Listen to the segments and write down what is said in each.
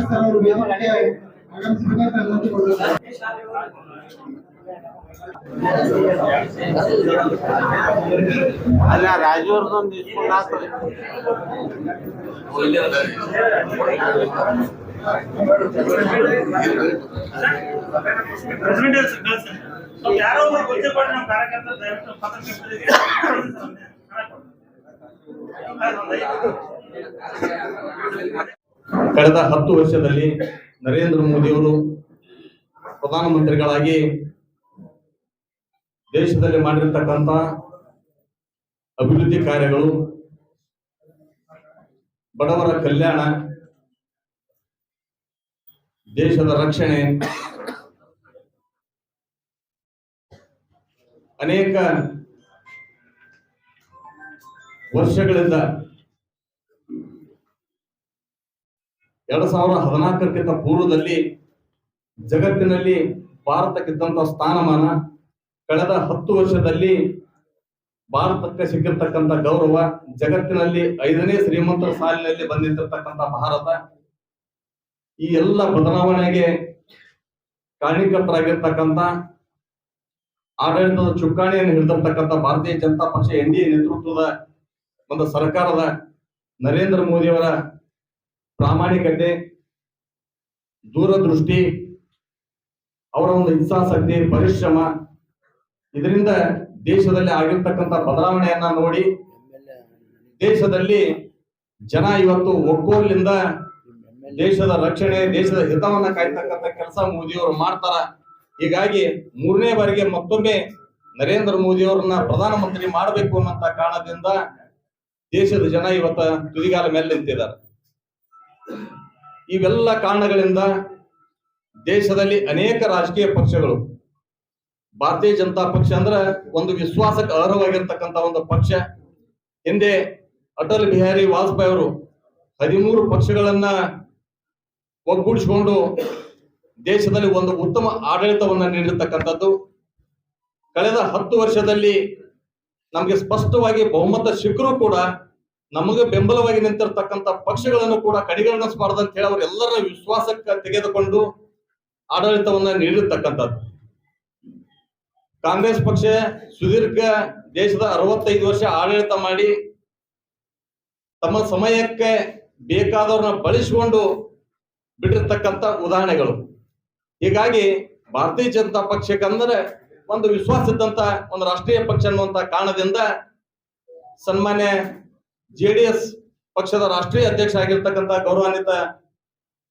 Sir ಅವರು ವೇದಿಕೆಗೆ ಆಗಮಿಸಬೇಕಾಗಿ ಅನುಮತಿಕೊಳ್ಳುತ್ತಾರೆ. ಅಲ್ಲ ರಾಜವರ್ಧನ್ ಕಳೆದ 10 ವರ್ಷದಲ್ಲಿ ನರೇಂದ್ರ ಮೋದಿಯವರು ಪ್ರಧಾನಮಂತ್ರಿಗಳಾಗಿ ದೇಶದಲ್ಲಿ ಮಾಡಿರ್ತಕ್ಕಂಥ ಅಭಿವೃದ್ಧಿ ಕಾರ್ಯಗಳು, ಬಡವರ ಕಲ್ಯಾಣ, ದೇಶದ ರಕ್ಷಣೆ, ಅನೇಕ ವರ್ಷಗಳಿಂದ 2014ಕ್ಕಿಂತ ಪೂರ್ವದಲ್ಲಿ ಜಗತ್ತಿನಲ್ಲಿ ಭಾರತಕ್ಕಿದ್ದಂಥ ಸ್ಥಾನಮಾನ, ಕಳೆದ 10 ವರ್ಷದಲ್ಲಿ ಭಾರತಕ್ಕೆ ಸಿಕ್ಕಿರ್ತಕ್ಕಂಥ ಗೌರವ, ಜಗತ್ತಿನಲ್ಲಿ 5ನೇ ಶ್ರೀಮಂತರ ಸಾಲಿನಲ್ಲಿ ಬಂದಿರತಕ್ಕಂಥ ಭಾರತ, ಈ ಎಲ್ಲ ಬದಲಾವಣೆಗೆ ಕಾರಣೀಕರ್ತರಾಗಿರ್ತಕ್ಕಂಥ ಆಡಳಿತದ ಚುಕ್ಕಾಣಿಯನ್ನು ಹಿಡಿದಿರ್ತಕ್ಕಂಥ ಭಾರತೀಯ ಜನತಾ ಪಕ್ಷ NDA ನೇತೃತ್ವದ ಒಂದು ಸರ್ಕಾರದ ನರೇಂದ್ರ ಮೋದಿಯವರ ಪ್ರಾಮಾಣಿಕತೆ, ದೂರದೃಷ್ಟಿ, ಅವರ ಒಂದು ಇಚ್ಛಾಶಕ್ತಿ, ಪರಿಶ್ರಮ, ಇದರಿಂದ ದೇಶದಲ್ಲಿ ಆಗಿರ್ತಕ್ಕಂಥ ಬದಲಾವಣೆಯನ್ನ ನೋಡಿ ದೇಶದಲ್ಲಿ ಜನ ಇವತ್ತು ಒಗ್ಗೂಡಿನಿಂದ ದೇಶದ ರಕ್ಷಣೆ, ದೇಶದ ಹಿತವನ್ನ ಕಾಯ್ತಕ್ಕಂಥ ಕೆಲಸ ಮೋದಿಯವರು ಮಾಡ್ತಾರ. ಹೀಗಾಗಿ 3ನೇ ಬಾರಿಗೆ ಮತ್ತೊಮ್ಮೆ ನರೇಂದ್ರ ಮೋದಿಯವರನ್ನ ಪ್ರಧಾನಮಂತ್ರಿ ಮಾಡಬೇಕು ಅನ್ನೋಂತ ಕಾರಣದಿಂದ ದೇಶದ ಜನ ಇವತ್ತ ತುದಿಗಾಲ ಮೇಲೆ ನಿಂತಿದ್ದಾರೆ. ಇವೆಲ್ಲ ಕಾರಣಗಳಿಂದ ದೇಶದಲ್ಲಿ ಅನೇಕ ರಾಜಕೀಯ ಪಕ್ಷಗಳು, ಭಾರತೀಯ ಜನತಾ ಪಕ್ಷ ಅಂದ್ರೆ ಒಂದು ವಿಶ್ವಾಸಕ್ಕೆ ಅರ್ಹವಾಗಿರ್ತಕ್ಕಂಥ ಒಂದು ಪಕ್ಷ. ಹಿಂದೆ ಅಟಲ್ ಬಿಹಾರಿ ವಾಜಪೇಯಿ ಅವರು 13 ಪಕ್ಷಗಳನ್ನ ಒಗ್ಗೂಡಿಸಿಕೊಂಡು ದೇಶದಲ್ಲಿ ಒಂದು ಉತ್ತಮ ಆಡಳಿತವನ್ನ ನೀಡಿರ್ತಕ್ಕಂಥದ್ದು. ಕಳೆದ 10 ವರ್ಷದಲ್ಲಿ ನಮಗೆ ಸ್ಪಷ್ಟವಾಗಿ ಬಹುಮತ ಸಿಕ್ಕರೂ ಕೂಡ ನಮಗೆ ಬೆಂಬಲವಾಗಿ ನಿಂತಿರ್ತಕ್ಕಂಥ ಪಕ್ಷಗಳನ್ನು ಕೂಡ ಕಡೆಗಣಿಸಬಾರದು ಅಂತ ಹೇಳಿ ಅವರೆಲ್ಲರ ವಿಶ್ವಾಸಕ್ಕೆ ತೆಗೆದುಕೊಂಡು ಆಡಳಿತವನ್ನ ನೀಡಿರ್ತಕ್ಕಂಥದ್ದು. ಕಾಂಗ್ರೆಸ್ ಪಕ್ಷ ಸುದೀರ್ಘ ದೇಶದ 65 ವರ್ಷ ಆಡಳಿತ ಮಾಡಿ ತಮ್ಮ ಸಮಯಕ್ಕೆ ಬೇಕಾದವ್ರನ್ನ ಬಳಸಿಕೊಂಡು ಬಿಟ್ಟಿರ್ತಕ್ಕಂಥ ಉದಾಹರಣೆಗಳು. ಹೀಗಾಗಿ ಭಾರತೀಯ ಜನತಾ ಪಕ್ಷಕ್ಕಂದ್ರೆ ಒಂದು ವಿಶ್ವಾಸ ಇದ್ದಂತ ಒಂದು ರಾಷ್ಟ್ರೀಯ ಪಕ್ಷ ಅನ್ನುವಂತ ಕಾರಣದಿಂದ ಸನ್ಮಾನ್ಯ JDS ಪಕ್ಷದ ರಾಷ್ಟ್ರೀಯ ಅಧ್ಯಕ್ಷ ಆಗಿರ್ತಕ್ಕಂಥ ಗೌರವಾನ್ವಿತ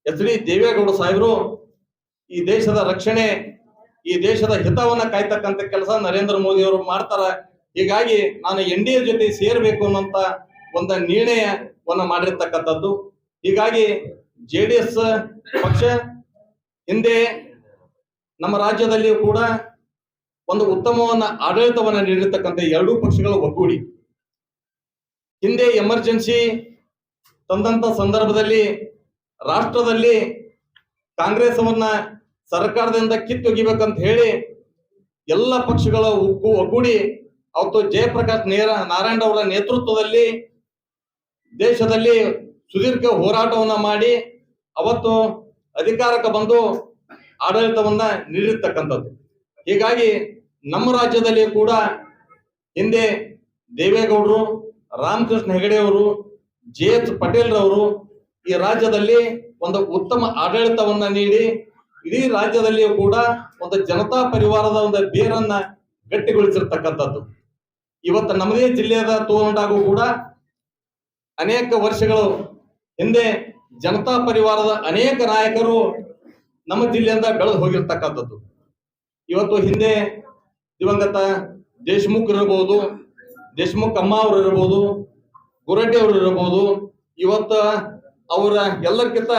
HD ದೇವೇಗೌಡ ಸಾಹೇಬರು ಈ ದೇಶದ ರಕ್ಷಣೆ, ಈ ದೇಶದ ಹಿತವನ್ನ ಕಾಯ್ತಕ್ಕಂಥ ಕೆಲಸ ನರೇಂದ್ರ ಮೋದಿ ಅವರು ಮಾಡ್ತಾರ. ಹೀಗಾಗಿ ನಾನು NDA ಜೊತೆ ಸೇರ್ಬೇಕು ಅನ್ನೋಂತ ಒಂದು ನಿರ್ಣಯವನ್ನ ಮಾಡಿರ್ತಕ್ಕಂಥದ್ದು. ಹೀಗಾಗಿ JDS ಪಕ್ಷ ಹಿಂದೆ ನಮ್ಮ ರಾಜ್ಯದಲ್ಲಿಯೂ ಕೂಡ ಒಂದು ಉತ್ತಮವನ್ನ ಆಡಳಿತವನ್ನ ನೀಡಿರ್ತಕ್ಕಂಥ 2 ಪಕ್ಷಗಳು ಒಗ್ಗೂಡಿ ಹಿಂದೆ ಎಮರ್ಜೆನ್ಸಿ ತಂದಂತ ಸಂದರ್ಭದಲ್ಲಿ ರಾಷ್ಟ್ರದಲ್ಲಿ ಕಾಂಗ್ರೆಸ್ ಅವನ್ನ ಸರ್ಕಾರದಿಂದ ಕಿತ್ತೊಗಿಬೇಕಂತ ಹೇಳಿ ಎಲ್ಲ ಪಕ್ಷಗಳ ಒಗ್ಗೂಡಿ ಅವತ್ತು ಜಯಪ್ರಕಾಶ್ ನಾರಾಯಣ ಅವರ ನೇತೃತ್ವದಲ್ಲಿ ದೇಶದಲ್ಲಿ ಸುದೀರ್ಘ ಹೋರಾಟವನ್ನ ಮಾಡಿ ಅವತ್ತು ಅಧಿಕಾರಕ್ಕೆ ಬಂದು ಆಡಳಿತವನ್ನ ನೀಡಿರ್ತಕ್ಕಂಥದ್ದು. ಹೀಗಾಗಿ ನಮ್ಮ ರಾಜ್ಯದಲ್ಲಿ ಕೂಡ ಹಿಂದೆ ದೇವೇಗೌಡರು, ರಾಮಕೃಷ್ಣ ಹೆಗಡೆ ಅವರು, JH ಪಟೇಲ್ ರವರು ಈ ರಾಜ್ಯದಲ್ಲಿ ಒಂದು ಉತ್ತಮ ಆಡಳಿತವನ್ನ ನೀಡಿ ಇಡೀ ರಾಜ್ಯದಲ್ಲಿಯೂ ಕೂಡ ಒಂದು ಜನತಾ ಪರಿವಾರದ ಒಂದು ಬೇರನ್ನ ಗಟ್ಟಿಗೊಳಿಸಿರ್ತಕ್ಕಂಥದ್ದು. ಇವತ್ತು ನಮ್ಮದೇ ಜಿಲ್ಲೆಯ ತೋರಣಾಗೂ ಕೂಡ ಅನೇಕ ವರ್ಷಗಳು ಹಿಂದೆ ಜನತಾ ಪರಿವಾರದ ಅನೇಕ ನಾಯಕರು ನಮ್ಮ ಜಿಲ್ಲೆಯಿಂದ ಬೆಳೆದು ಹೋಗಿರ್ತಕ್ಕಂಥದ್ದು. ಇವತ್ತು ಹಿಂದೆ ದಿವಂಗತ ದೇಶಮುಖ್ ಇರಬಹುದು, ದೇಶಮುಖ್ ಅಮ್ಮ ಅವರು ಇರಬಹುದು, ಗುರಡ್ಡಿ ಅವರು ಇರಬಹುದು, ಇವತ್ತ ಅವರ ಎಲ್ಲರಿಗಿಂತ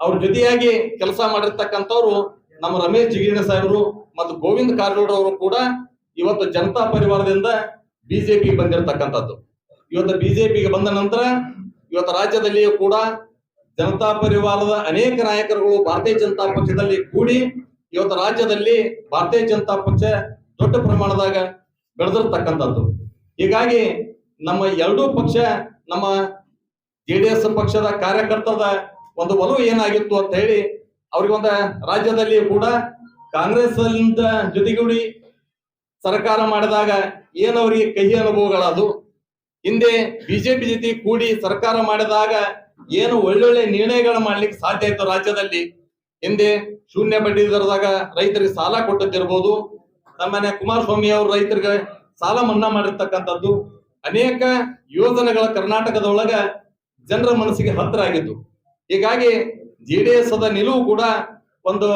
ಅವ್ರ ಜೊತೆಯಾಗಿ ಕೆಲಸ ಮಾಡಿರ್ತಕ್ಕಂಥವ್ರು ನಮ್ಮ ರಮೇಶ್ ಜಿಗಜಿಣಗಿ ಸಾಹೇಬರು ಮತ್ತು ಗೋವಿಂದ ಕಾರಜೋಳ ಅವರು ಕೂಡ ಇವತ್ತು ಜನತಾ ಪರಿವಾರದಿಂದ ಬಿಜೆಪಿಗೆ ಬಂದಿರತಕ್ಕಂಥದ್ದು. ಇವತ್ತು ಬಿಜೆಪಿಗೆ ಬಂದ ನಂತರ ಇವತ್ತು ರಾಜ್ಯದಲ್ಲಿಯೂ ಕೂಡ ಜನತಾ ಪರಿವಾರದ ಅನೇಕ ನಾಯಕರುಗಳು ಭಾರತೀಯ ಜನತಾ ಪಕ್ಷದಲ್ಲಿ ಕೂಡಿ ಇವತ್ತು ರಾಜ್ಯದಲ್ಲಿ ಭಾರತೀಯ ಜನತಾ ಪಕ್ಷ ದೊಡ್ಡ ಪ್ರಮಾಣದಾಗ ಬೆಳೆದಿರ್ತಕ್ಕಂಥದ್ದು. ಹೀಗಾಗಿ ನಮ್ಮ 2 ಪಕ್ಷ, ನಮ್ಮ JDS ಪಕ್ಷದ ಕಾರ್ಯಕರ್ತರ ಒಂದು ಒಲವು ಏನಾಗಿತ್ತು ಅಂತ ಹೇಳಿ ಅವ್ರಿಗೊಂದ ರಾಜ್ಯದಲ್ಲಿ ಕೂಡ ಕಾಂಗ್ರೆಸ್ ಜೊತೆಗೂಡಿ ಸರ್ಕಾರ ಮಾಡಿದಾಗ ಏನವರಿಗೆ ಕಹಿ ಅನುಭವಗಳದು, ಹಿಂದೆ ಬಿಜೆಪಿ ಜೊತೆ ಕೂಡಿ ಸರ್ಕಾರ ಮಾಡಿದಾಗ ಏನು ಒಳ್ಳೊಳ್ಳೆ ನಿರ್ಣಯಗಳು ಮಾಡ್ಲಿಕ್ಕೆ ಸಾಧ್ಯ ಆಯ್ತು ರಾಜ್ಯದಲ್ಲಿ. ಹಿಂದೆ ಶೂನ್ಯ ಬಡ್ಡಿ ದರದಾಗ ರೈತರಿಗೆ ಸಾಲ ಕೊಟ್ಟದ್ದಿರ್ಬೋದು, ಸಾಮಾನ್ಯ ಕುಮಾರಸ್ವಾಮಿ ಅವರು ರೈತರಿಗೆ ಸಾಲ ಮನ್ನಾ ಮಾಡಿರ್ತಕ್ಕಂಥದ್ದು, ಅನೇಕ ಯೋಜನೆಗಳ ಕರ್ನಾಟಕದೊಳಗ ಜನರ ಮನಸ್ಸಿಗೆ ಹತ್ತಿರ ಆಗಿತ್ತು. ಹೀಗಾಗಿ ಜೆಡಿಎಸ್ ಅದ ನಿಲುವು ಕೂಡ ಒಂದು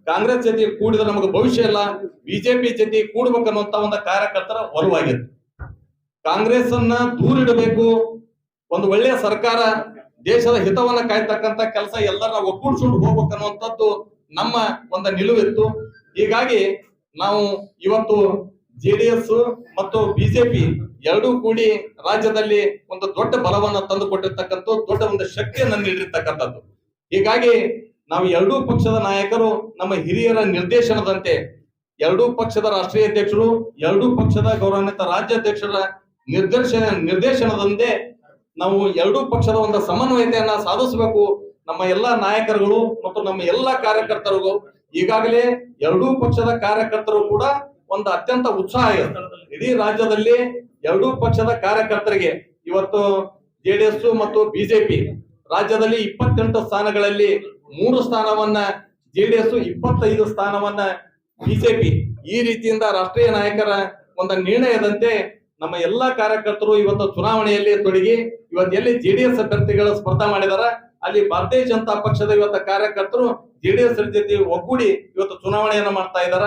ಕಾಂಗ್ರೆಸ್ ಜೊತೆ ಕೂಡಿದ್ರೆ ನಮಗೆ ಭವಿಷ್ಯ ಇಲ್ಲ, ಬಿಜೆಪಿ ಜೊತೆ ಕೂಡ್ಬೇಕನ್ನುವಂತ ಒಂದು ಕಾರ್ಯಕರ್ತರ ಒಲವಾಗಿತ್ತು. ಕಾಂಗ್ರೆಸ್ ಅನ್ನ ದೂರಿಡಬೇಕು, ಒಂದು ಒಳ್ಳೆಯ ಸರ್ಕಾರ ದೇಶದ ಹಿತವನ್ನ ಕಾಯ್ತಕ್ಕಂತ ಕೆಲಸ ಎಲ್ಲರ ಒಕ್ಕೂಡಿಸ್ಕೊಂಡು ಹೋಗ್ಬೇಕನ್ನುವಂಥದ್ದು ನಮ್ಮ ಒಂದು ನಿಲುವಿತ್ತು. ಹೀಗಾಗಿ ನಾವು ಇವತ್ತು ಜೆಡಿಎಸ್ ಮತ್ತು ಬಿಜೆಪಿ ಎರಡೂ ಕೂಡಿ ರಾಜ್ಯದಲ್ಲಿ ಒಂದು ದೊಡ್ಡ ಬಲವನ್ನ ತಂದು ಕೊಟ್ಟಿರ್ತಕ್ಕಂಥ ದೊಡ್ಡ ಒಂದು ಶಕ್ತಿಯನ್ನ ನೀಡಿರ್ತಕ್ಕಂಥದ್ದು. ಹೀಗಾಗಿ ನಾವು ಎರಡೂ ಪಕ್ಷದ ನಾಯಕರು ನಮ್ಮ ಹಿರಿಯರ ನಿರ್ದೇಶನದಂತೆ, ಎರಡೂ ಪಕ್ಷದ ರಾಷ್ಟ್ರೀಯ ಅಧ್ಯಕ್ಷರು, ಎರಡೂ ಪಕ್ಷದ ಗೌರವಾನ್ವಿತ ರಾಜ್ಯಾಧ್ಯಕ್ಷರ ನಿರ್ದೇಶನದಂತೆ ನಾವು ಎರಡೂ ಪಕ್ಷದ ಒಂದು ಸಮನ್ವಯತೆಯನ್ನ ಸಾಧಿಸಬೇಕು. ನಮ್ಮ ಎಲ್ಲಾ ನಾಯಕರುಗಳು ಮತ್ತು ನಮ್ಮ ಎಲ್ಲಾ ಕಾರ್ಯಕರ್ತರಿಗೂ ಈಗಾಗಲೇ ಎರಡೂ ಪಕ್ಷದ ಕಾರ್ಯಕರ್ತರು ಕೂಡ ಒಂದು ಅತ್ಯಂತ ಉತ್ಸಾಹ ಇದೆ. ಇಡೀ ರಾಜ್ಯದಲ್ಲಿ ಎರಡೂ ಪಕ್ಷದ ಕಾರ್ಯಕರ್ತರಿಗೆ ಇವತ್ತು ಜೆಡಿಎಸ್ ಮತ್ತು ಬಿಜೆಪಿ ರಾಜ್ಯದಲ್ಲಿ 28 ಸ್ಥಾನಗಳಲ್ಲಿ 3 ಸ್ಥಾನವನ್ನ ಜೆಡಿಎಸ್, 25 ಸ್ಥಾನವನ್ನ ಬಿಜೆಪಿ, ಈ ರೀತಿಯಿಂದ ರಾಷ್ಟ್ರೀಯ ನಾಯಕರ ಒಂದು ನಿರ್ಣಯದಂತೆ ನಮ್ಮ ಎಲ್ಲಾ ಕಾರ್ಯಕರ್ತರು ಇವತ್ತು ಚುನಾವಣೆಯಲ್ಲಿ ತೊಡಗಿ, ಇವತ್ತು ಎಲ್ಲಿ ಜೆಡಿಎಸ್ ಅಭ್ಯರ್ಥಿಗಳ ಸ್ಪರ್ಧಾ ಮಾಡಿದಾರ ಅಲ್ಲಿ ಭಾರತೀಯ ಜನತಾ ಪಕ್ಷದ ಇವತ್ತು ಕಾರ್ಯಕರ್ತರು ಜೆಡಿಎಸ್ ಜೊತೆ ಒಗ್ಗೂಡಿ ಇವತ್ತು ಚುನಾವಣೆಯನ್ನ ಮಾಡ್ತಾ ಇದಾರ.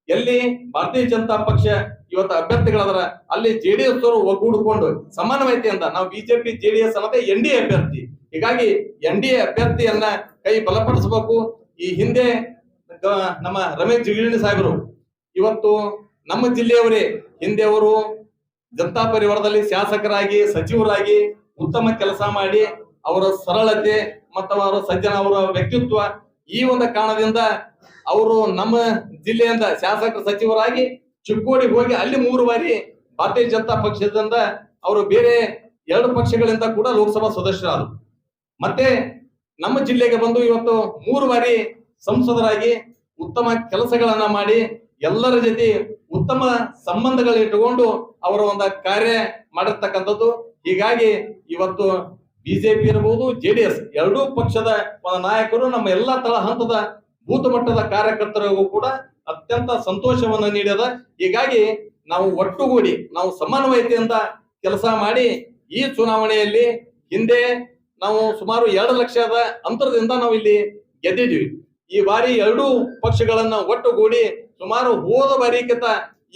ಎಲ್ಲಿ ಭಾರತೀಯ ಜನತಾ ಪಕ್ಷ ಇವತ್ತು ಅಭ್ಯರ್ಥಿಗಳದಾರ ಅಲ್ಲಿ ಜೆಡಿಎಸ್ ಅವರು ಒಗ್ಗೂಡಿಕೊಂಡು ಸಮನ್ವಯತೆಯಿಂದ ನಾವು ಬಿಜೆಪಿ ಜೆಡಿಎಸ್ ಅನ್ನೋದೇ NDA ಅಭ್ಯರ್ಥಿ. ಹೀಗಾಗಿ NDA ಅಭ್ಯರ್ಥಿಯನ್ನ ಕೈ ಬಲಪಡಿಸಬೇಕು. ಈ ಹಿಂದೆ ನಮ್ಮ ರಮೇಶ್ ಜಿಗಜಿಣಗಿ ಸಾಹೇಬರು ಇವತ್ತು ನಮ್ಮ ಜಿಲ್ಲೆಯವರೇ, ಹಿಂದೆ ಅವರು ಜನತಾ ಪರಿವಾರದಲ್ಲಿ ಶಾಸಕರಾಗಿ ಸಚಿವರಾಗಿ ಉತ್ತಮ ಕೆಲಸ ಮಾಡಿ ಅವರ ಸರಳತೆ ಮತ್ತು ಅವರ ಸಜ್ಜನ ಅವರ ವ್ಯಕ್ತಿತ್ವ, ಈ ಒಂದು ಕಾರಣದಿಂದ ಅವರು ನಮ್ಮ ಜಿಲ್ಲೆಯಿಂದ ಶಾಸಕ ಸಚಿವರಾಗಿ ಚಿಕ್ಕೋಡಿಗೆ ಹೋಗಿ ಅಲ್ಲಿ 3 ಬಾರಿ ಭಾರತೀಯ ಜನತಾ ಪಕ್ಷದಿಂದ ಅವರು ಬೇರೆ 2 ಪಕ್ಷಗಳಿಂದ ಕೂಡ ಲೋಕಸಭಾ ಸದಸ್ಯರಾದರು. ಮತ್ತೆ ನಮ್ಮ ಜಿಲ್ಲೆಗೆ ಬಂದು ಇವತ್ತು 3 ಬಾರಿ ಸಂಸದರಾಗಿ ಉತ್ತಮ ಕೆಲಸಗಳನ್ನ ಮಾಡಿ ಎಲ್ಲರ ಜೊತೆ ಉತ್ತಮ ಸಂಬಂಧಗಳಿಟ್ಟುಕೊಂಡು ಅವರ ಒಂದು ಕಾರ್ಯ ಮಾಡಿರ್ತಕ್ಕಂಥದ್ದು. ಹೀಗಾಗಿ ಇವತ್ತು ಬಿಜೆಪಿ ಇರಬಹುದು, ಜೆಡಿಎಸ್ ಎರಡೂ ಪಕ್ಷದ ನಾಯಕರು ನಮ್ಮ ಎಲ್ಲಾ ತಳ ಹಂತದ ಬೂತ್ ಮಟ್ಟದ ಕಾರ್ಯಕರ್ತರಿಗೂ ಕೂಡ ಅತ್ಯಂತ ಸಂತೋಷವನ್ನ ನೀಡಿದ. ಹೀಗಾಗಿ ನಾವು ಒಟ್ಟುಗೂಡಿ ನಾವು ಸಮನ್ವಯತೆಯಿಂದ ಕೆಲಸ ಮಾಡಿ ಈ ಚುನಾವಣೆಯಲ್ಲಿ ಹಿಂದೆ ನಾವು ಸುಮಾರು 2 ಲಕ್ಷದ ಅಂತರದಿಂದ ನಾವು ಇಲ್ಲಿ ಗೆದ್ದಿದ್ವಿ. ಈ ಬಾರಿ ಎರಡೂ ಪಕ್ಷಗಳನ್ನ ಒಟ್ಟುಗೂಡಿ ಸುಮಾರು ಹೋದ ಬಾರಿಗಿಂತ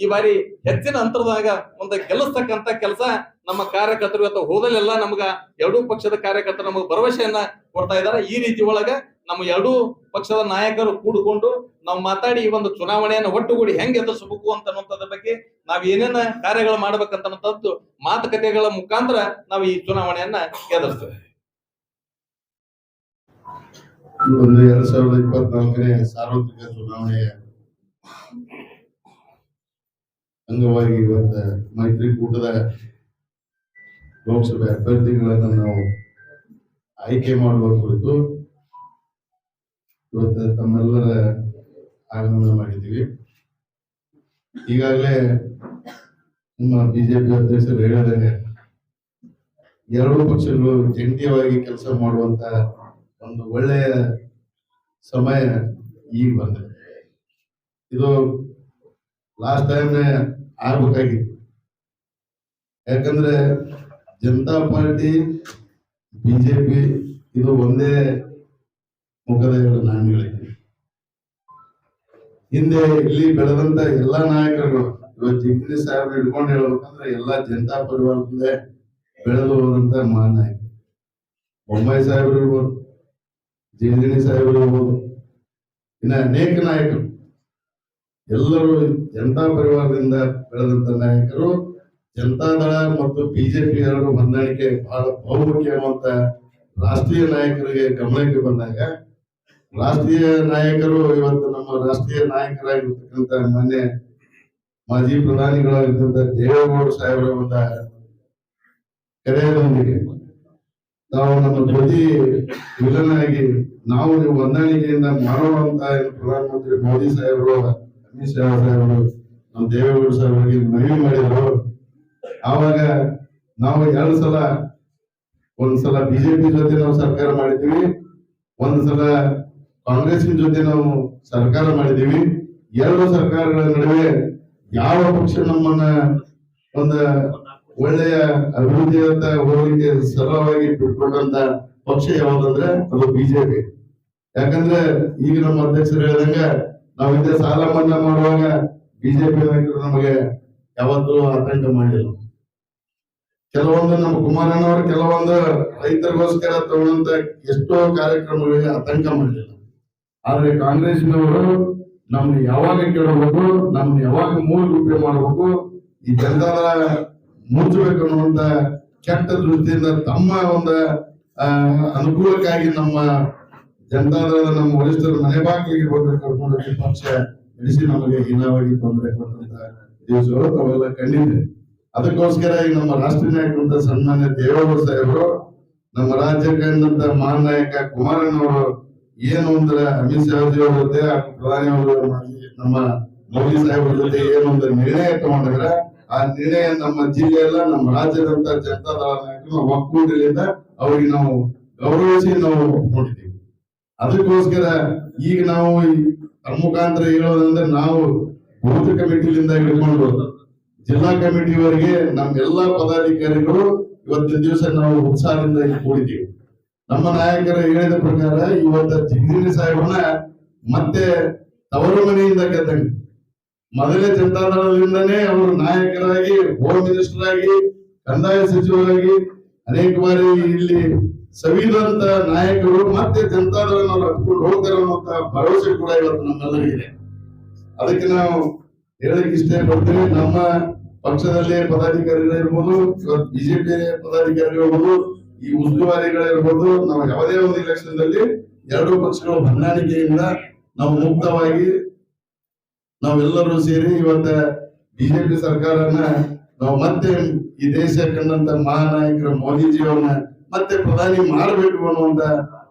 ಈ ಬಾರಿ ಹೆಚ್ಚಿನ ಅಂತರದಾಗ ಒಂದು ಗೆಲ್ಲಿಸ್ತಕ್ಕಂತ ಕೆಲಸ ನಮ್ಮ ಕಾರ್ಯಕರ್ತರು ಇವತ್ತು ಹೋದಲ್ಲೆಲ್ಲ ನಮ್ಗ ಎರಡೂ ಪಕ್ಷದ ಕಾರ್ಯಕರ್ತರು ನಮಗೆ ಭರವಸೆಯನ್ನ ಕೊಡ್ತಾ ಇದ್ದಾರೆ. ಈ ರೀತಿ ಒಳಗ ನಮ್ಮ ಎರಡೂ ಪಕ್ಷದ ನಾಯಕರು ಕೂಡಿಕೊಂಡು ನಾವು ಮಾತಾಡಿ ಈ ಒಂದು ಚುನಾವಣೆಯನ್ನು ಒಟ್ಟುಗೂಡಿ ಹೆಂಗ್ ಎದುರಿಸಬೇಕು ಅಂತನ್ನುವಂಥದ್ರ ಬಗ್ಗೆ ನಾವ್ ಏನೇನ ಕಾರ್ಯಗಳು ಮಾಡ್ಬೇಕಂತನ್ನೋಂಥದ್ದು ಮಾತುಕತೆಗಳ ಮುಖಾಂತರ ನಾವು ಈ ಚುನಾವಣೆಯನ್ನ ಎದುರಿಸ್ತೇವೆ. ಒಂದು 2024ನೇ ಸಾರ್ವತ್ರಿಕ ಚುನಾವಣೆಯ ಅಂಗವಾಗಿ ಇವತ್ತು ಮೈತ್ರಿಕೂಟದ ಲೋಕಸಭೆ ಅಭ್ಯರ್ಥಿಗಳನ್ನು ನಾವು ಆಯ್ಕೆ ಮಾಡುವ ಕುರಿತು ಇವತ್ತು ತಮ್ಮೆಲ್ಲರ ಆಗಮನ ಮಾಡಿದ್ದೀವಿ. ಈಗಾಗಲೇ ನಮ್ಮ ಬಿಜೆಪಿ ಅಧ್ಯಕ್ಷರು ಹೇಳಿದರೆ ಎರಡೂ ಪಕ್ಷಗಳು ಜಂಟಿಯಾಗಿ ಕೆಲಸ ಮಾಡುವಂತ ಒಂದು ಒಳ್ಳೆಯ ಸಮಯ ಈಗ ಬಂದಿದೆ. ಇದು ಲಾಸ್ಟ್ ಟೈಮ್ನೇ ಆಗ್ಬೇಕಾಗಿತ್ತು. ಯಾಕಂದ್ರೆ ಜನತಾ ಪಾರ್ಟಿ ಬಿಜೆಪಿ ಇದು ಒಂದೇ ಮುಖದ 2 ನಾಣ್ಯಗಳಿವೆ. ಹಿಂದೆ ಇಲ್ಲಿ ಬೆಳೆದಂತ ಎಲ್ಲಾ ನಾಯಕರುಗಳು ಇವತ್ತು ಜಿಗಜಿಣಗಿ ಸಾಹೇಬ್ ಹಿಡ್ಕೊಂಡು ಹೇಳ್ಬೇಕಂದ್ರೆ ಎಲ್ಲಾ ಜನತಾ ಪರಿವಾರದಿಂದ ಬೆಳೆದು ಹೋದಂತ ಮಹಾನ್ ನಾಯಕರು. ಬೊಮ್ಮಾಯಿ ಸಾಹೇಬರು ಇರ್ಬೋದು, ಜಿಗಜಿಣಗಿ ಸಾಹೇಬರು ಇರ್ಬೋದು, ಇನ್ನ ಅನೇಕ ನಾಯಕರು ಎಲ್ಲರೂ ಜನತಾ ಪರಿವಾರದಿಂದ ಬೆಳೆದಂತ ನಾಯಕರು. ಜನತಾದಳ ಮತ್ತು ಬಿಜೆಪಿ ಎರಡು ಹೊಂದಾಣಿಕೆ ಬಹಳ ಬಹುಮುಖ್ಯ ಅನ್ನುವಂತ ರಾಷ್ಟ್ರೀಯ ನಾಯಕರಿಗೆ ಗಮನಕ್ಕೆ ಬಂದಾಗ ರಾಷ್ಟ್ರೀಯ ನಾಯಕರು ಇವತ್ತು ನಮ್ಮ ರಾಷ್ಟ್ರೀಯ ನಾಯಕರಾಗಿರ್ತಕ್ಕಂಥ ಮಾನ್ಯ ಮಾಜಿ ಪ್ರಧಾನಿಗಳಾಗಿರ್ತಕ್ಕಂಥ ದೇವೇಗೌಡ ಸಾಹೇಬರ ಒಂದು ಕರೆಯದೊಂದಿಗೆ ತಾವು ನಮ್ಮ ಜೊತೆ ವಿಲನಾಗಿ ನಾವು ನೀವು ಹೊಂದಾಣಿಕೆಯಿಂದ ಮಾಡೋಣ ಅಂತ ಪ್ರಧಾನಮಂತ್ರಿ ಮೋದಿ ಸಾಹೇಬರು, ಅಮಿತ್ ಶಾ ಸಾಹೇಬರು, ನಮ್ಮ ದೇವೇಗೌಡ ಸಾಹೇಬರಿಗೆ ಮನವಿ ಮಾಡಿದ್ರು. ಆವಾಗ ನಾವು 2 ಸಲ, ಒಂದ್ಸಲ ಬಿಜೆಪಿ ಜೊತೆ ನಾವು ಸರ್ಕಾರ ಮಾಡಿದ್ದೀವಿ, ಒಂದ್ಸಲ ಕಾಂಗ್ರೆಸ್ಸಿನ ಜೊತೆ ನಾವು ಸರ್ಕಾರ ಮಾಡಿದ್ದೀವಿ. 2 ಸರ್ಕಾರಗಳ ನಡುವೆ ಯಾವ ಪಕ್ಷ ನಮ್ಮನ್ನ ಒಂದು ಒಳ್ಳೆಯ ಅಭಿವೃದ್ಧಿಯತ್ತ ಹೋಗ್ಲಿಕ್ಕೆ ಸರಳವಾಗಿ ಬಿಟ್ಕೊಟ್ಟಂತ ಪಕ್ಷ ಯಾವ್ದಂದ್ರೆ ಅದು ಬಿಜೆಪಿ. ಯಾಕಂದ್ರೆ ಈಗ ನಮ್ಮ ಅಧ್ಯಕ್ಷರು ಹೇಳಿದಂಗ ನಾವು ಹಿಂದೆ ಸಾಲ ಮನ್ನಾ ಮಾಡುವಾಗ ಬಿಜೆಪಿ ನಾಯಕರು ನಮಗೆ ಯಾವತ್ತೂ ಆತಂಕ ಮಾಡಿಲ್ಲ. ಕೆಲವೊಂದು ನಮ್ಮ ಕುಮಾರಣ್ಣವರು ಕೆಲವೊಂದು ರೈತರಿಗೋಸ್ಕರ ತಗೊಂಡಂತ ಎಷ್ಟೋ ಕಾರ್ಯಕ್ರಮಗಳಿಗೆ ಆತಂಕ ಮಾಡಲಿಲ್ಲ. ಆದ್ರೆ ಕಾಂಗ್ರೆಸ್ನವರು ನಮ್ನ ಯಾವಾಗ ಕೇಳಬೇಕು, ನಮ್ನ ಯಾವಾಗ ಮೂಲಗುಪ್ಪೆ ಮಾಡಬೇಕು, ಈ ಜನತಾದಳ ಮುಚ್ಚಬೇಕು ಅನ್ನುವಂತ ಕೆಟ್ಟ ದೃಷ್ಟಿಯಿಂದ ತಮ್ಮ ಒಂದು ಅನುಕೂಲಕ್ಕಾಗಿ ನಮ್ಮ ಜನತಾದಳದ ನಮ್ಮ ವರಿಷ್ಠರು ಮನೆ ಬಾಗಿಲಿಗೆ ಬಂದು ಕರ್ಕೊಂಡು ಪಕ್ಷ ನಡೆಸಿ ನಮಗೆ ಹೀನವಾಗಿ ತೊಂದರೆ ಕೊಟ್ಟಂತ ದಿವಸಗಳು ತಾವೆಲ್ಲ ಕಂಡಿದೆ. ಅದಕ್ಕೋಸ್ಕರ ಈ ನಮ್ಮ ರಾಷ್ಟ್ರೀಯ ನಾಯಕರಂತ ಸನ್ಮಾನ್ಯ ದೇವೇಗೌಡ ಸಾಹೇಬರು, ನಮ್ಮ ರಾಜ್ಯಕ್ಕೆ ಕಂಡಂತ ಮಹಾನ್ ನಾಯಕ ಕುಮಾರಣ್ಣವರು ಏನು ಅಂದ್ರೆ ಅಮಿತ್ ಶಾ ಅವರ ಜೊತೆ ಪ್ರಧಾನಿ ಅವರು ನಮ್ಮ ಮೋದಿ ಸಾಹೇಬರ ಜೊತೆ ಏನು ಒಂದು ನಿರ್ಣಯ ತಗೊಂಡಿದ್ರೆ ಆ ನಿರ್ಣಯ ನಮ್ಮ ಜಿಲ್ಲೆಯಲ್ಲ ನಮ್ಮ ರಾಜ್ಯದಂತ ಜನತಾದಳ ನಾಯಕರು ಒಕ್ಕೂಟದಿಂದ ಅವರಿಗೆ ನಾವು ಗೌರವಿಸಿ ನಾವು ಒಪ್ಕೊಂಡಿದ್ದೀವಿ. ಅದಕ್ಕೋಸ್ಕರ ಈಗ ನಾವು ಮುಖಾಂತರ ಹೇಳೋದಂದ್ರೆ ನಾವು ಬೂತ್ ಕಮಿಟಿಲಿಂದ ಹಿಡ್ಕೊಂಡು ಜಿಲ್ಲಾ ಕಮಿಟಿವರೆಗೆ ನಮ್ಮೆಲ್ಲಾ ಪದಾಧಿಕಾರಿಗಳು ಇವತ್ತಿನ ದಿವಸ ನಾವು ಉತ್ಸಾಹದಿಂದ ಕೂಡಿದ್ದೀವಿ. ನಮ್ಮ ನಾಯಕರು ಹೇಳಿದ ಪ್ರಕಾರ ಇವತ್ತ ಜಿಗ್ಜಿಣಿ ಸಾಹೇಬನ ಮತ್ತೆ ತವರು ಮನೆಯಿಂದ ಗೆದ್ದಂಗೆ. ಮೊದಲೇ ಜನತಾದಳದಿಂದನೇ ಅವರು ನಾಯಕರಾಗಿ, ಹೋಮ್ ಮಿನಿಸ್ಟರ್ ಆಗಿ, ಕಂದಾಯ ಸಚಿವರಾಗಿ ಅನೇಕ ಬಾರಿ ಇಲ್ಲಿ ಸವಿದಂತ ನಾಯಕರು ಮತ್ತೆ ಜನತಾದಳವನ್ನು ಹತ್ಕೊಂಡು ಹೋಗ್ತಾರೆ ಅನ್ನುವಂತ ಭರವಸೆ ಕೂಡ ಇವತ್ತು ನಮ್ಮೆಲ್ಲರಿಗಿದೆ. ಅದಕ್ಕೆ ನಾವು ಹೇಳಕ್ ಇಷ್ಟಪಡ್ತೀವಿ, ನಮ್ಮ ಪಕ್ಷದಲ್ಲಿ ಪದಾಧಿಕಾರಿಗಳಿರ್ಬೋದು, ಇವತ್ತು ಬಿಜೆಪಿ ಪದಾಧಿಕಾರಿಗಳಿರ್ಬೋದು, ಈ ಉಸ್ತುವಾರಿಗಳಿರ್ಬೋದು, ನಾವು ಯಾವುದೇ ಒಂದು ಎಲೆಕ್ಷನ್ ದಲ್ಲಿ 2 ಪಕ್ಷಗಳ ಹೊಂದಾಣಿಕೆಯಿಂದ ನಾವು ಮುಕ್ತವಾಗಿ ನಾವೆಲ್ಲರೂ ಸೇರಿ ಇವತ್ತ ಬಿಜೆಪಿ ಸರ್ಕಾರನ ನಾವು ಮತ್ತೆ ಈ ದೇಶ ಕಂಡಂತ ಮಹಾನಾಯಕರ ಮೋದಿಜಿಯವರನ್ನ ಮತ್ತೆ ಪ್ರಧಾನಿ ಮಾಡಬೇಕು ಅನ್ನುವಂತ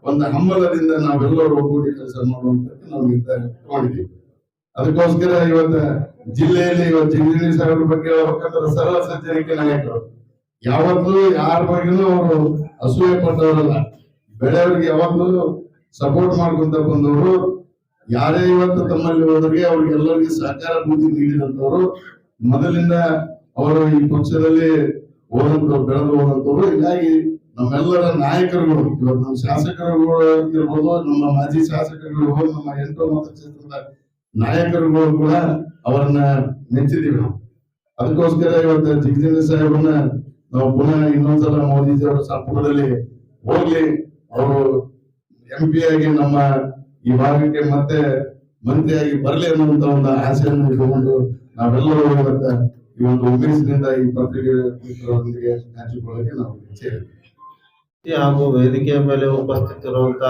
ಒಂದು ಹಂಬಲದಿಂದ ನಾವೆಲ್ಲರೂ ಒಗ್ಗೂಡಿ ಕೆಲಸ ಮಾಡುವಂತ ನಾವು ನಿರ್ಧಾರ ಮಾಡಿದ್ದೀವಿ. ಅದಕ್ಕೋಸ್ಕರ ಇವತ್ತ ಜಿಲ್ಲೆಯಲ್ಲಿ ಇವತ್ತು ಜಿಗ್ಜಿಣಿ ಸಾಹೇಬ್ರ ಬಗ್ಗೆ ಹೇಳ್ಬೇಕಂದ್ರೆ ಸರಳ ಸಜ್ಜನಿಕೆ ನಾಯಕರು. ಯಾವತ್ತೂ ಯಾರ ಬಗ್ಗೆನೂ ಅವರು ಅಸೂಯೆ ಪಟ್ಟವರಲ್ಲ. ಬೆಳೆಯವರಿಗೆ ಯಾವಾಗ್ಲೂ ಸಪೋರ್ಟ್ ಮಾಡ್ಕೊಂತ ಬಂದವರು. ಯಾರೇ ಇವತ್ತು ತಮ್ಮಲ್ಲಿ ಹೋದರಿಗೆ ಅವ್ರಿಗೆಲ್ಲರಿಗೆ ಸಹಕಾರ ಬುದ್ಧಿ ನೀಡಿದಂತವ್ರು. ಮೊದಲಿಂದ ಅವರು ಈ ಪಕ್ಷದಲ್ಲಿ ಹೋದಂತವ್ರು, ಬೆಳೆದು ಹೋದಂತವ್ರು. ಹೀಗಾಗಿ ನಮ್ಮೆಲ್ಲರ ನಾಯಕರುಗಳು, ಇವತ್ತು ನಮ್ಮ ಶಾಸಕರುಗಳು ಇರ್ಬೋದು, ನಮ್ಮ ಮಾಜಿ ಶಾಸಕರುಗಳು, ನಮ್ಮ 8 ಮತಕ್ಷೇತ್ರದ ನಾಯಕರುಗಳು ಕೂಡ ಅವರನ್ನ ಮೆಚ್ಚಿದೀವಿ ನಾವು. ಅದಕ್ಕೋಸ್ಕರ ಇವತ್ತು ಜಿಗ್ಜಿಣಿ ಸಾಹೇಬ್ರನ್ನ ನಾವು ಪುನಃ ಇನ್ನೊಂದ್ಸಲ ಮೋದಿಜಿ ಅವರ ಸಂಪುಟದಲ್ಲಿ ಹೋಗ್ಲಿ, ಅವರು MP ಆಗಿ ನಮ್ಮ ಈ ಭಾಗಕ್ಕೆ ಮತ್ತೆ ಮಂತ್ರಿಯಾಗಿ ಬರ್ಲಿ ಅನ್ನುವಂತ ಒಂದು ಆಸೆಯನ್ನು ಇಟ್ಟುಕೊಂಡು ನಾವೆಲ್ಲರೂ ಇವತ್ತ ಈ ಒಂದು ಉಮೇಶದಿಂದ ಈ ಪತ್ರಿಕೆಗಳೊಂದಿಗೆ ಹಂಚಿಕೊಳ್ಳಕ್ಕೆ ನಾವು ಸೇರಿದ್ವಿ. ಹಾಗೂ ವೇದಿಕೆಯ ಮೇಲೆ ಉಪಸ್ಥಿತಿರುವಂತ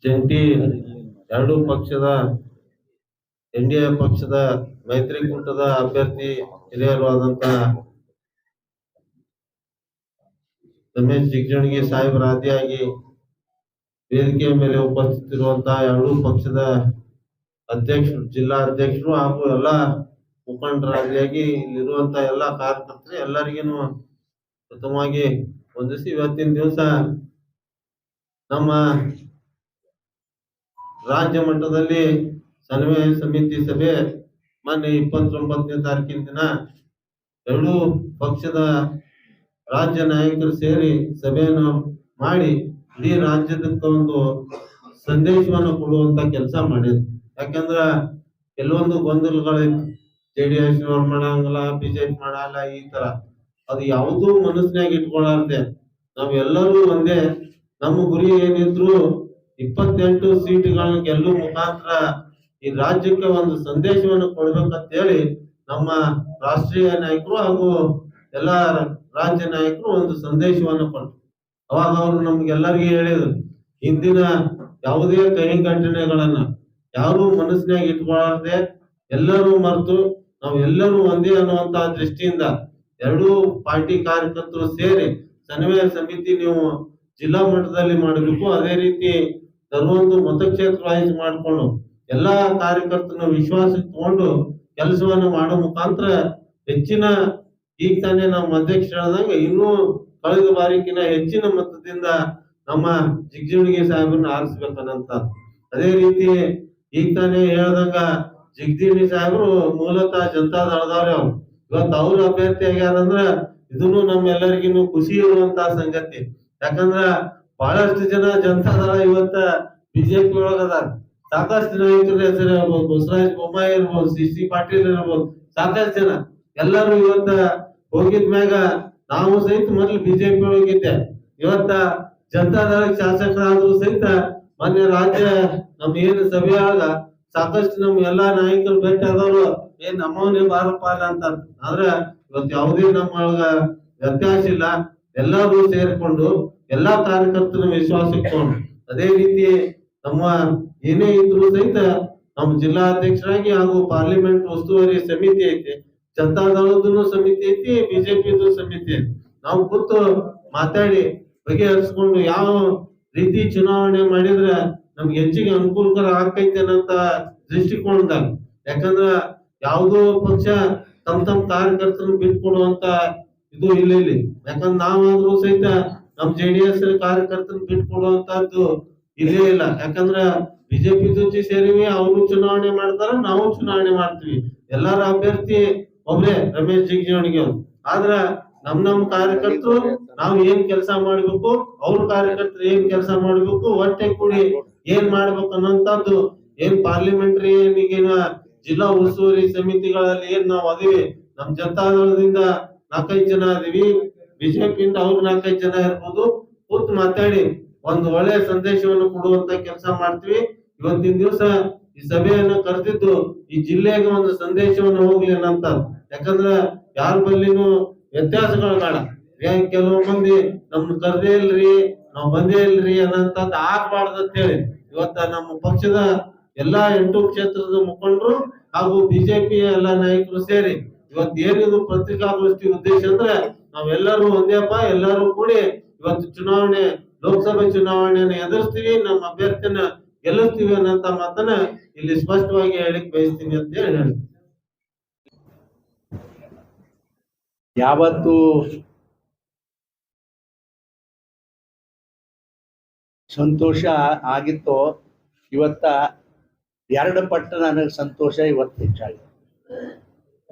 ಜಂಟಿ 2 ಪಕ್ಷದ NDA ಪಕ್ಷದ ಮೈತ್ರಿಕೂಟದ ಅಭ್ಯರ್ಥಿ ಹಿರಿಯರು ಆದಂತ ರಮೇಶ್ ಜಿಗಜಿಣಗಿ ಸಾಹೇಬರ ಆದಿಯಾಗಿ ವೇದಿಕೆಯ ಮೇಲೆ ಉಪಸ್ಥಿತಿರುವಂತಹ 2 ಪಕ್ಷದ ಅಧ್ಯಕ್ಷರು, ಜಿಲ್ಲಾ ಅಧ್ಯಕ್ಷರು ಹಾಗೂ ಎಲ್ಲಾ ಮುಖಂಡರಾದಿಯಾಗಿ ಇಲ್ಲಿರುವಂತ ಎಲ್ಲಾ ಕಾರ್ಯಕರ್ತರು ಎಲ್ಲರಿಗೂ ಪ್ರಥಮವಾಗಿ ವಂದಿಸಿ, ಇವತ್ತಿನ ದಿವಸ ನಮ್ಮ ರಾಜ್ಯ ಮಟ್ಟದಲ್ಲಿ ಸಮನ್ವಯ ಸಮಿತಿ ಸಭೆ ಮೊನ್ನೆ 29ನೇ ತಾರೀಕಿನ ದಿನ 2 ಪಕ್ಷದ ರಾಜ್ಯ ನಾಯಕರು ಸೇರಿ ಸಭೆಯನ್ನು ಮಾಡಿ ಇಡೀ ರಾಜ್ಯದಕ್ಕೆ ಒಂದು ಸಂದೇಶವನ್ನು ಕೊಡುವಂತ ಕೆಲಸ ಮಾಡಿದ್ರು. ಯಾಕಂದ್ರ ಕೆಲವೊಂದು ಗೊಂದಲಗಳಿತ್ತು, JDS ಮಾಡಂಗಿಲ್ಲ, BJP ಮಾಡಲ್ಲ, ಈ ತರ ಅದು ಯಾವುದೂ ಮನಸ್ಸಿನಾಗ ಇಟ್ಕೊಳ್ಳಾರ್ದೆ ನಾವೆಲ್ಲರೂ ಒಂದೇ. ನಮ್ಮ ಗುರಿ ಏನಿದ್ರು 28 ಸೀಟ್ಗಳನ್ನ ಗೆಲ್ಲುವ ಮುಖಾಂತರ ಈ ರಾಜ್ಯಕ್ಕೆ ಒಂದು ಸಂದೇಶವನ್ನು ಕೊಡ್ಬೇಕಂತ ಹೇಳಿ ನಮ್ಮ ರಾಷ್ಟ್ರೀಯ ನಾಯಕರು ಹಾಗೂ ಎಲ್ಲಾ ರಾಜ್ಯ ನಾಯಕರು ಒಂದು ಸಂದೇಶವನ್ನು ಕೊಟ್ಟರು. ಅವಾಗ ಅವರು ನಮ್ಗೆಲ್ಲರಿಗೂ ಹೇಳಿದ್ರು, ಇಂದಿನ ಯಾವುದೇ ಕಹಿ ಘಟನೆಗಳನ್ನ ಯಾರು ಮನಸ್ಸಿನಾಗ ಇಟ್ಕೊಳ್ಳಾರ್ದೆ ಎಲ್ಲರೂ ಮರೆತು ನಾವೆಲ್ಲರೂ ಒಂದೇ ಅನ್ನುವಂತ ದೃಷ್ಟಿಯಿಂದ ಎರಡೂ ಪಾರ್ಟಿ ಕಾರ್ಯಕರ್ತರು ಸೇರಿ ಸಮನ್ವಯ ಸಮಿತಿ ನೀವು ಜಿಲ್ಲಾ ಮಟ್ಟದಲ್ಲಿ ಮಾಡಬೇಕು. ಅದೇ ರೀತಿ ಕೆಲವೊಂದು ಮತಕ್ಷೇತ್ರ ವೈಸ್ ಮಾಡಿಕೊಂಡು ಎಲ್ಲಾ ಕಾರ್ಯಕರ್ತರನ್ನ ವಿಶ್ವಾಸಕ್ಕೆ ತಗೊಂಡು ಕೆಲಸವನ್ನು ಮಾಡೋ ಮುಖಾಂತರ ಹೆಚ್ಚಿನ, ಈಗ ತಾನೇ ನಮ್ಮ ಅಧ್ಯಕ್ಷ ಹೇಳಿದಂಗ ಇನ್ನೂ ಕಳೆದ ಬಾರಿಕಿನ ಹೆಚ್ಚಿನ ಮತದಿಂದ ನಮ್ಮ ಜಿಗಜಿಣಗಿ ಸಾಹೇಬ್ರನ್ನ ಆರಿಸ್ಬೇಕನ್ನಂತ. ಅದೇ ರೀತಿ ಈಗ ತಾನೇ ಹೇಳ್ದಂಗ ಜಿಗಜಿಣಗಿ ಸಾಹೇಬ್ರು ಮೂಲತಃ ಜನತಾ ದಳದವ್ರೆ. ಅವ್ರು ಇವತ್ತು ಅವ್ರ ಅಭ್ಯರ್ಥಿ ಆಗ್ಯಾರಂದ್ರ ಇದನ್ನು ನಮ್ಮೆಲ್ಲರಿಗೂ ಖುಷಿ ಇರುವಂತಹ ಸಂಗತಿ. ಯಾಕಂದ್ರ ಬಹಳಷ್ಟು ಜನ ಜನತಾ ದಳ ಇವತ್ತ ಬಿಜೆಪಿ ಒಳಗದಾರ. ಸಾಕಷ್ಟು ನಾಯಕರ ಹೆಸರು ಇರ್ಬೋದು, ಬಸವರಾಜ ಬೊಮ್ಮಾಯಿ ಇರ್ಬೋದು, ಸಿ ಪಾಟೀಲ್ ಇರ್ಬೋದು, ಸಾಕಷ್ಟು ಜನ ಎಲ್ಲರೂ ಇವತ್ತ ಹೋಗಿದ್ಮ್ಯಾಗ ನಾವು ಸಹಿತ ಮೊದ್ಲು ಬಿಜೆಪಿ ಒಳಗಿದ್ದೆ. ಇವತ್ತ ಜನತಾ ದಳ ಶಾಸಕರಾದ್ರು ಸಹಿತ ಮೊನ್ನೆ ರಾಜ್ಯ ನಮ್ ಏನ್ ಸಭೆಯಾಗ ಸಾಕಷ್ಟು ನಮ್ ಎಲ್ಲಾ ನಾಯಕರು ಭೇಟಿ ಆದವರು ನಮ್ಮವನೇ ಬಾರಪ್ಪ ಅಲ್ಲ ಅಂತ. ಆದ್ರ ಇವತ್ತು ಯಾವುದೇ ನಮ್ಮೊಳಗ ವ್ಯತ್ಯಾಸ ಇಲ್ಲ. ಎಲ್ಲರೂ ಸೇರ್ಕೊಂಡು ಎಲ್ಲಾ ಕಾರ್ಯಕರ್ತರ ವಿಶ್ವಾಸ ಇಟ್ಕೊಂಡು ಅದೇ ರೀತಿ ನಮ್ಮ ಏನೇ ಇದ್ರು ಸಹಿತ ನಮ್ಮ ಜಿಲ್ಲಾಧ್ಯಕ್ಷರಾಗಿ ಹಾಗೂ ಪಾರ್ಲಿಮೆಂಟ್ ಉಸ್ತುವಾರಿ ಸಮಿತಿ ಐತಿ, ಜನತಾ ದಳದ ಸಮಿತಿ ಐತಿ, ಬಿಜೆಪಿದು ಸಮಿತಿ ಐತಿ. ನಾವು ಕೂತು ಮಾತಾಡಿ ಬಗೆಹರಿಸ್ಕೊಂಡು ಯಾವ ರೀತಿ ಚುನಾವಣೆ ಮಾಡಿದ್ರೆ ನಮ್ಗೆ ಹೆಚ್ಚಿಗೆ ಅನುಕೂಲಕರ ಆಕೈತೆ ಅನ್ನಂತ ದೃಷ್ಟಿಕೋನದಾಗ. ಯಾಕಂದ್ರ ಯಾವುದೋ ಪಕ್ಷ ತಮ್ಮ ಕಾರ್ಯಕರ್ತರನ್ನ ಬಿಟ್ಕೊಡುವಂತ ಇದು ಇಲ್ಲಿ. ಯಾಕಂದ್ರೆ ನಾವಾದ್ರೂ ಸಹಿತ ನಮ್ JDS ಕಾರ್ಯಕರ್ತರನ್ನ ಬಿಟ್ಕೊಡುವಂತದ್ದು ಇಲ್ಲೇ ಇಲ್ಲ. ಯಾಕಂದ್ರ ಬಿಜೆಪಿ ಜೊತೆ ಸೇರಿವಿ, ಅವರು ಚುನಾವಣೆ ಮಾಡ್ತಾರ, ನಾವು ಚುನಾವಣೆ ಮಾಡ್ತೀವಿ. ಎಲ್ಲಾರ ಅಭ್ಯರ್ಥಿ ಒಬ್ರೇ ರಮೇಶ್ ಜಿಗಜಿಣಗಿ ಅವ್ರು. ಆದ್ರ ನಮ್ ಕಾರ್ಯಕರ್ತರು ನಾವು ಏನ್ ಕೆಲಸ ಮಾಡ್ಬೇಕು, ಅವ್ರ ಕಾರ್ಯಕರ್ತರು ಏನ್ ಕೆಲಸ ಮಾಡ್ಬೇಕು, ಒಟ್ಟೆ ಕೂಡಿ ಏನ್ ಮಾಡ್ಬೇಕು ಅನ್ನೋಂಥದ್ದು ಏನ್ ಪಾರ್ಲಿಮೆಂಟರಿ ಏನಿಗೇನ ಜಿಲ್ಲಾ ಉಸ್ತುವಾರಿ ಸಮಿತಿಗಳಲ್ಲಿ ಏನ್ ನಾವ್ ಅದೀವಿ, ನಮ್ ಜನತಾ ದಳದಿಂದ 4-5 ಜನ ಅದೀವಿ, ಬಿಜೆಪಿಯಿಂದ ಅವ್ರು 4-5 ಜನ ಇರ್ಬೋದು. ಕೂತ್ ಮಾತಾಡಿ ಒಂದು ಒಳ್ಳೆ ಸಂದೇಶವನ್ನು ಕೊಡುವಂತ ಕೆಲಸ ಮಾಡ್ತೀವಿ. ಇವತ್ತಿನ ದಿವಸ ಈ ಸಭೆಯನ್ನು ಕರೆದಿದ್ದು ಈ ಜಿಲ್ಲೆಗೆ ಒಂದು ಸಂದೇಶವನ್ನು ಹೋಗ್ಲಿ ಅನ್ನಂತ. ಯಾಕಂದ್ರ ಯಾರ ಬಲ್ಲಿನೂ ವ್ಯತ್ಯಾಸಗಳು ಬೇಡ. ಕೆಲವು ಮಂದಿ ನಮ್ನ ಕರ್ದೇ ಇಲ್ರಿ, ನಾವ್ ಬಂದೇ ಇಲ್ರಿ ಅನ್ನಂತದ್ ಆಗ್ಬಾರ್ದು ಅಂತ ಹೇಳಿ ಇವತ್ತ ನಮ್ಮ ಪಕ್ಷದ ಎಲ್ಲಾ 8 ಕ್ಷೇತ್ರದ ಮುಖಂಡರು ಹಾಗೂ ಬಿಜೆಪಿಯ ಎಲ್ಲಾ ನಾಯಕರು ಸೇರಿ ಇವತ್ತು ಏನಿದು ಪತ್ರಿಕಾಗೋಷ್ಠಿ ಉದ್ದೇಶ ಅಂದ್ರೆ ನಾವೆಲ್ಲರೂ ಒಂದೇಪ್ಪ, ಎಲ್ಲರೂ ಕೂಡಿ ಇವತ್ತು ಚುನಾವಣೆ, ಲೋಕಸಭೆ ಚುನಾವಣೆಯನ್ನು ಎದುರಿಸ್ತೀವಿ, ನಮ್ಮ ಅಭ್ಯರ್ಥಿನ ಗೆಲ್ಲಿಸ್ತೀವಿ ಅನ್ನಂತ ಮಾತನ್ನ ಇಲ್ಲಿ ಸ್ಪಷ್ಟವಾಗಿ ಹೇಳಿಕ್ ಬಯಸ್ತೀನಿ ಅಂತ ಹೇಳಿ. ಯಾವತ್ತು ಸಂತೋಷ ಆಗಿತ್ತೋ ಇವತ್ತ 2 ಪಟ್ಟು ನನಗೆ ಸಂತೋಷ ಇವತ್ತು ಹೆಚ್ಚಾಗಿದೆ.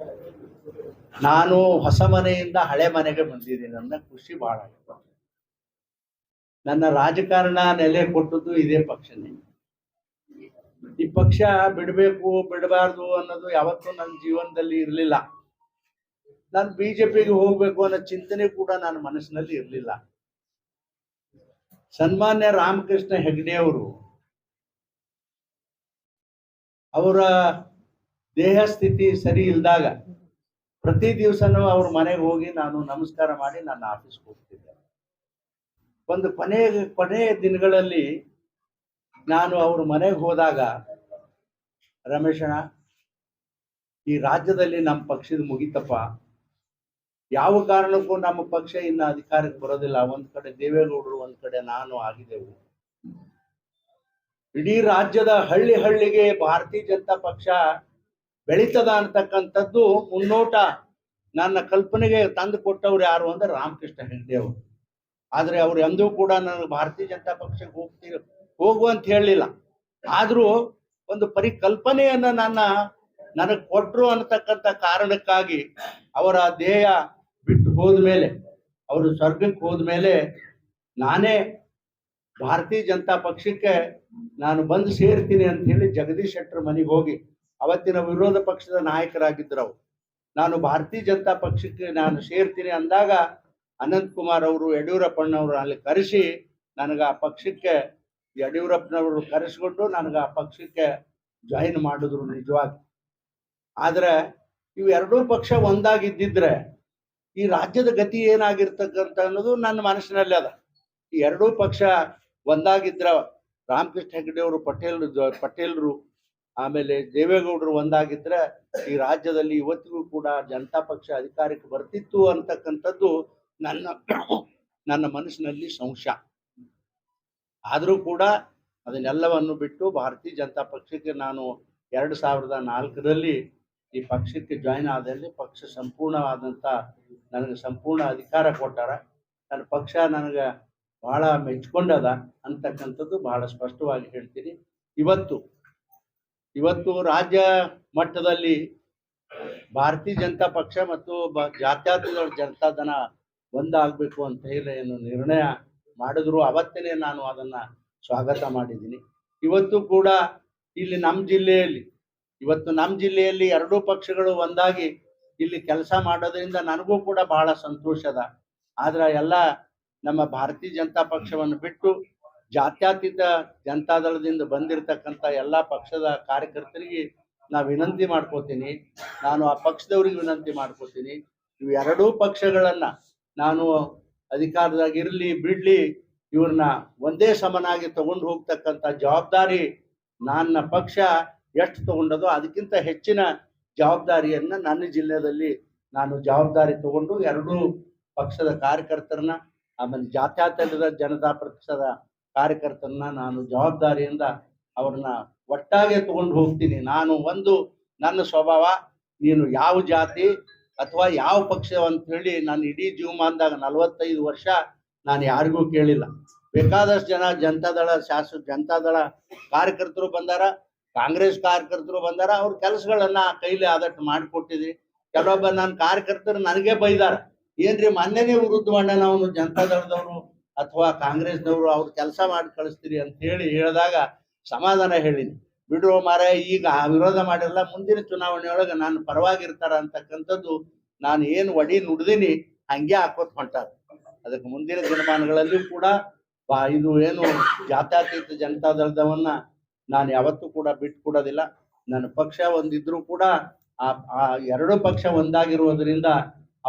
ನಾನು ಹೊಸ ಮನೆಯಿಂದ ಹಳೆ ಮನೆಗೆ ಬಂದಿದ್ದೀನಿ. ನನ್ನ ಖುಷಿ ಬಹಳ ಆಯ್ತು. ನನ್ನ ರಾಜಕಾರಣ ನೆಲೆ ಕೊಟ್ಟದ್ದು ಇದೇ ಪಕ್ಷನೇ. ಈ ಪಕ್ಷ ಬಿಡಬೇಕು ಬಿಡಬಾರ್ದು ಅನ್ನೋದು ಯಾವತ್ತೂ ನನ್ನ ಜೀವನದಲ್ಲಿ ಇರಲಿಲ್ಲ. ನಾನು ಬಿಜೆಪಿಗೆ ಹೋಗ್ಬೇಕು ಅನ್ನೋ ಚಿಂತನೆ ಕೂಡ ನನ್ನ ಮನಸ್ಸಿನಲ್ಲಿ ಇರಲಿಲ್ಲ. ಸನ್ಮಾನ್ಯ ರಾಮಕೃಷ್ಣ ಹೆಗಡೆ ಅವರು ಅವರ ದೇಹ ಸ್ಥಿತಿ ಸರಿ ಇಲ್ದಾಗ ಪ್ರತಿ ದಿವಸನೂ ಅವ್ರ ಮನೆಗೆ ಹೋಗಿ ನಾನು ನಮಸ್ಕಾರ ಮಾಡಿ ನನ್ನ ಆಫೀಸ್ಗೆ ಹೋಗ್ತಿದ್ದೆ. ಒಂದು ಕೊನೆಯ ದಿನಗಳಲ್ಲಿ ನಾನು ಅವ್ರ ಮನೆಗೆ ಹೋದಾಗ, ರಮೇಶಣ್ಣ, ಈ ರಾಜ್ಯದಲ್ಲಿ ನಮ್ಮ ಪಕ್ಷದ ಮುಗಿತಪ್ಪ, ಯಾವ ಕಾರಣಕ್ಕೂ ನಮ್ಮ ಪಕ್ಷ ಇನ್ನು ಅಧಿಕಾರಕ್ಕೆ ಬರೋದಿಲ್ಲ. ಒಂದ್ ಕಡೆ ದೇವೇಗೌಡರು, ಒಂದ್ ಕಡೆ ನಾನು ಆಗಿದ್ದೆವು. ಇಡೀ ರಾಜ್ಯದ ಹಳ್ಳಿಗೆ ಭಾರತೀಯ ಜನತಾ ಪಕ್ಷ ಬೆಳೀತದ ಅಂತಕ್ಕಂಥದ್ದು ಮುನ್ನೋಟ ನನ್ನ ಕಲ್ಪನೆಗೆ ತಂದು ಕೊಟ್ಟವ್ರು ಯಾರು ಅಂದ್ರೆ ರಾಮಕೃಷ್ಣ ಹೆಗಡೆ ಅವರು. ಆದ್ರೆ ಅವ್ರು ಎಂದೂ ಕೂಡ ನನಗೆ ಭಾರತೀಯ ಜನತಾ ಪಕ್ಷಕ್ಕೆ ಹೋಗುವಂತ ಹೇಳಲಿಲ್ಲ. ಆದ್ರೂ ಒಂದು ಪರಿಕಲ್ಪನೆಯನ್ನ ನನಗೆ ಕೊಟ್ರು ಅನ್ನತಕ್ಕಂಥ ಕಾರಣಕ್ಕಾಗಿ ಅವರ ದೇಹ ಬಿಟ್ಟು ಹೋದ್ಮೇಲೆ, ಅವರು ಸ್ವರ್ಗಕ್ಕೆ ಹೋದ್ಮೇಲೆ ನಾನೇ ಭಾರತೀಯ ಜನತಾ ಪಕ್ಷಕ್ಕೆ ನಾನು ಬಂದು ಸೇರ್ತೀನಿ ಅಂತ ಹೇಳಿ ಜಗದೀಶ್ ಶೆಟ್ಟರ್ ಮನೆಗೆ ಹೋಗಿ, ಅವತ್ತಿನ ವಿರೋಧ ಪಕ್ಷದ ನಾಯಕರಾಗಿದ್ದರು ಅವರು, ನಾನು ಭಾರತೀಯ ಜನತಾ ಪಕ್ಷಕ್ಕೆ ನಾನು ಸೇರ್ತೀನಿ ಅಂದಾಗ ಅನಂತ್ ಕುಮಾರ್ ಅವರು, ಯಡಿಯೂರಪ್ಪನವರು ಅಲ್ಲಿ ಕರೆಸಿ ನನಗೆ ಆ ಪಕ್ಷಕ್ಕೆ, ಯಡಿಯೂರಪ್ಪನವರು ಕರೆಸ್ಕೊಂಡು ನನಗೆ ಆ ಪಕ್ಷಕ್ಕೆ ಜಾಯಿನ್ ಮಾಡಿದ್ರು ನಿಜವಾಗಿ. ಆದ್ರೆ ಇವು ಎರಡೂ ಪಕ್ಷ ಒಂದಾಗಿದ್ದಿದ್ರೆ ಈ ರಾಜ್ಯದ ಗತಿ ಏನಾಗಿರ್ತಕ್ಕಂಥ ಅನ್ನೋದು ನನ್ನ ಮನಸ್ಸಿನಲ್ಲಿ ಅದ. ಈ ಎರಡೂ ಪಕ್ಷ ಒಂದಾಗಿದ್ರ ರಾಮಕೃಷ್ಣ ಹೆಗಡೆ ಅವರು ಪಟೇಲ್ರು ಆಮೇಲೆ ದೇವೇಗೌಡರು ಒಂದಾಗಿದ್ರೆ ಈ ರಾಜ್ಯದಲ್ಲಿ ಇವತ್ತಿಗೂ ಕೂಡ ಜನತಾ ಪಕ್ಷ ಅಧಿಕಾರಕ್ಕೆ ಬರ್ತಿತ್ತು ಅಂತಕ್ಕಂಥದ್ದು ನನ್ನ ಮನಸ್ಸಿನಲ್ಲಿ ಸಂಶಯ. ಆದರೂ ಕೂಡ ಅದನ್ನೆಲ್ಲವನ್ನು ಬಿಟ್ಟು ಭಾರತೀಯ ಜನತಾ ಪಕ್ಷಕ್ಕೆ ನಾನು 2004ರಲ್ಲಿ ಈ ಪಕ್ಷಕ್ಕೆ ಜಾಯಿನ್ ಆದಲ್ಲಿ ಪಕ್ಷ ಸಂಪೂರ್ಣವಾದಂಥ ನನಗೆ ಸಂಪೂರ್ಣ ಅಧಿಕಾರ ಕೊಟ್ಟಾರ. ನನ್ನ ಪಕ್ಷ ನನಗೆ ಬಹಳ ಮೆಚ್ಕೊಂಡದ ಅಂತಕ್ಕಂಥದ್ದು ಬಹಳ ಸ್ಪಷ್ಟವಾಗಿ ಹೇಳ್ತೀನಿ. ಇವತ್ತು ರಾಜ್ಯ ಮಟ್ಟದಲ್ಲಿ ಭಾರತೀಯ ಜನತಾ ಪಕ್ಷ ಮತ್ತು ಜಾತ್ಯತೀತ ಜನತಾದಳ ಒಂದಾಗಬೇಕು ಅಂತ ಹೇಳಿ ಏನು ನಿರ್ಣಯ ಮಾಡಿದ್ರು ಅವತ್ತೇ ನಾನು ಅದನ್ನ ಸ್ವಾಗತ ಮಾಡಿದ್ದೀನಿ. ಇವತ್ತು ಕೂಡ ಇಲ್ಲಿ ನಮ್ಮ ಜಿಲ್ಲೆಯಲ್ಲಿ ಎರಡೂ ಪಕ್ಷಗಳು ಒಂದಾಗಿ ಇಲ್ಲಿ ಕೆಲಸ ಮಾಡೋದ್ರಿಂದ ನನಗೂ ಕೂಡ ಬಹಳ ಸಂತೋಷ ಅದ. ಆದ್ರೆ ಎಲ್ಲ ನಮ್ಮ ಭಾರತೀಯ ಜನತಾ ಪಕ್ಷವನ್ನು ಬಿಟ್ಟು ಜಾತ್ಯತೀತ ಜನತಾದಳದಿಂದ ಬಂದಿರತಕ್ಕಂಥ ಎಲ್ಲ ಪಕ್ಷದ ಕಾರ್ಯಕರ್ತರಿಗೆ ನಾ ವಿನಂತಿ ಮಾಡ್ಕೋತೀನಿ, ನಾನು ಆ ಪಕ್ಷದವ್ರಿಗೆ ವಿನಂತಿ ಮಾಡ್ಕೋತೀನಿ, ಇವು ಎರಡೂ ಪಕ್ಷಗಳನ್ನ ನಾನು ಅಧಿಕಾರದಾಗಿರ್ಲಿ ಬಿಡ್ಲಿ ಇವ್ರನ್ನ ಒಂದೇ ಸಮನಾಗಿ ತಗೊಂಡು ಹೋಗ್ತಕ್ಕಂಥ ಜವಾಬ್ದಾರಿ ನನ್ನ ಪಕ್ಷ ಎಷ್ಟು ತಗೊಂಡದೋ ಅದಕ್ಕಿಂತ ಹೆಚ್ಚಿನ ಜವಾಬ್ದಾರಿಯನ್ನ ನನ್ನ ಜಿಲ್ಲೆಯಲ್ಲಿ ನಾನು ಜವಾಬ್ದಾರಿ ತಗೊಂಡು ಎರಡೂ ಪಕ್ಷದ ಕಾರ್ಯಕರ್ತರನ್ನ ಆಮೇಲೆ ಜಾತ್ಯತೀತ ಜನತಾ ಪಕ್ಷದ ಕಾರ್ಯಕರ್ತರನ್ನ ನಾನು ಜವಾಬ್ದಾರಿಯಿಂದ ಅವ್ರನ್ನ ಒಟ್ಟಾಗೆ ತಗೊಂಡು ಹೋಗ್ತೀನಿ. ನನ್ನ ಸ್ವಭಾವ ನೀನು ಯಾವ ಜಾತಿ ಅಥವಾ ಯಾವ ಪಕ್ಷ ಅಂತ ಹೇಳಿ ನಾನು ಇಡೀ ಜೀವಮಾನದಾಗ 45 ವರ್ಷ ನಾನು ಯಾರಿಗೂ ಕೇಳಿಲ್ಲ. ಬೇಕಾದಷ್ಟು ಜನ ಜನತಾದಳ ಕಾರ್ಯಕರ್ತರು ಬಂದಾರ, ಕಾಂಗ್ರೆಸ್ ಕಾರ್ಯಕರ್ತರು ಬಂದಾರ, ಅವ್ರ ಕೆಲಸಗಳನ್ನ ಕೈಲಿ ಆದಷ್ಟು ಮಾಡಿಕೊಟ್ಟಿದ್ವಿ. ಕೆಲವೊಬ್ಬ ನನ್ನ ಕಾರ್ಯಕರ್ತರು ನನಗೆ ಬೈದಾರ, ಏನ್ರಿ ಮೊನ್ನೆನೇ ವಿರುದ್ಧ ಮಾಡಣ ಅವನು ಜನತಾದಳದವರು ಅಥವಾ ಕಾಂಗ್ರೆಸ್ನವರು ಅವ್ರು ಕೆಲಸ ಮಾಡಿ ಕಳಿಸ್ತೀರಿ ಅಂತ ಹೇಳಿದಾಗ ಸಮಾಧಾನ ಹೇಳಿನಿ. ಬಿಡುವ ಮಾರಾಯ, ಈಗ ವಿರೋಧ ಮಾಡಿರಲ್ಲ, ಮುಂದಿನ ಚುನಾವಣೆಯೊಳಗೆ ನಾನು ಪರವಾಗಿರ್ತಾರ ಅಂತಕ್ಕಂಥದ್ದು ನಾನು ಏನು ಒಡಿ ನುಡ್ದೀನಿ ಹಂಗೆ ಹಾಕೋತ್ ಹೊಂಟಾರ. ಅದಕ್ಕೆ ಮುಂದಿನ ದಿನಮಾನಗಳಲ್ಲಿಯೂ ಕೂಡ ಇದು ಏನು ಜಾತ್ಯತೀತ ಜನತಾದಳದವನ್ನ ನಾನು ಯಾವತ್ತೂ ಕೂಡ ಬಿಟ್ಕೊಡೋದಿಲ್ಲ. ನನ್ನ ಪಕ್ಷ ಒಂದಿದ್ರು ಕೂಡ ಆ ಎರಡೂ ಪಕ್ಷ ಒಂದಾಗಿರುವುದರಿಂದ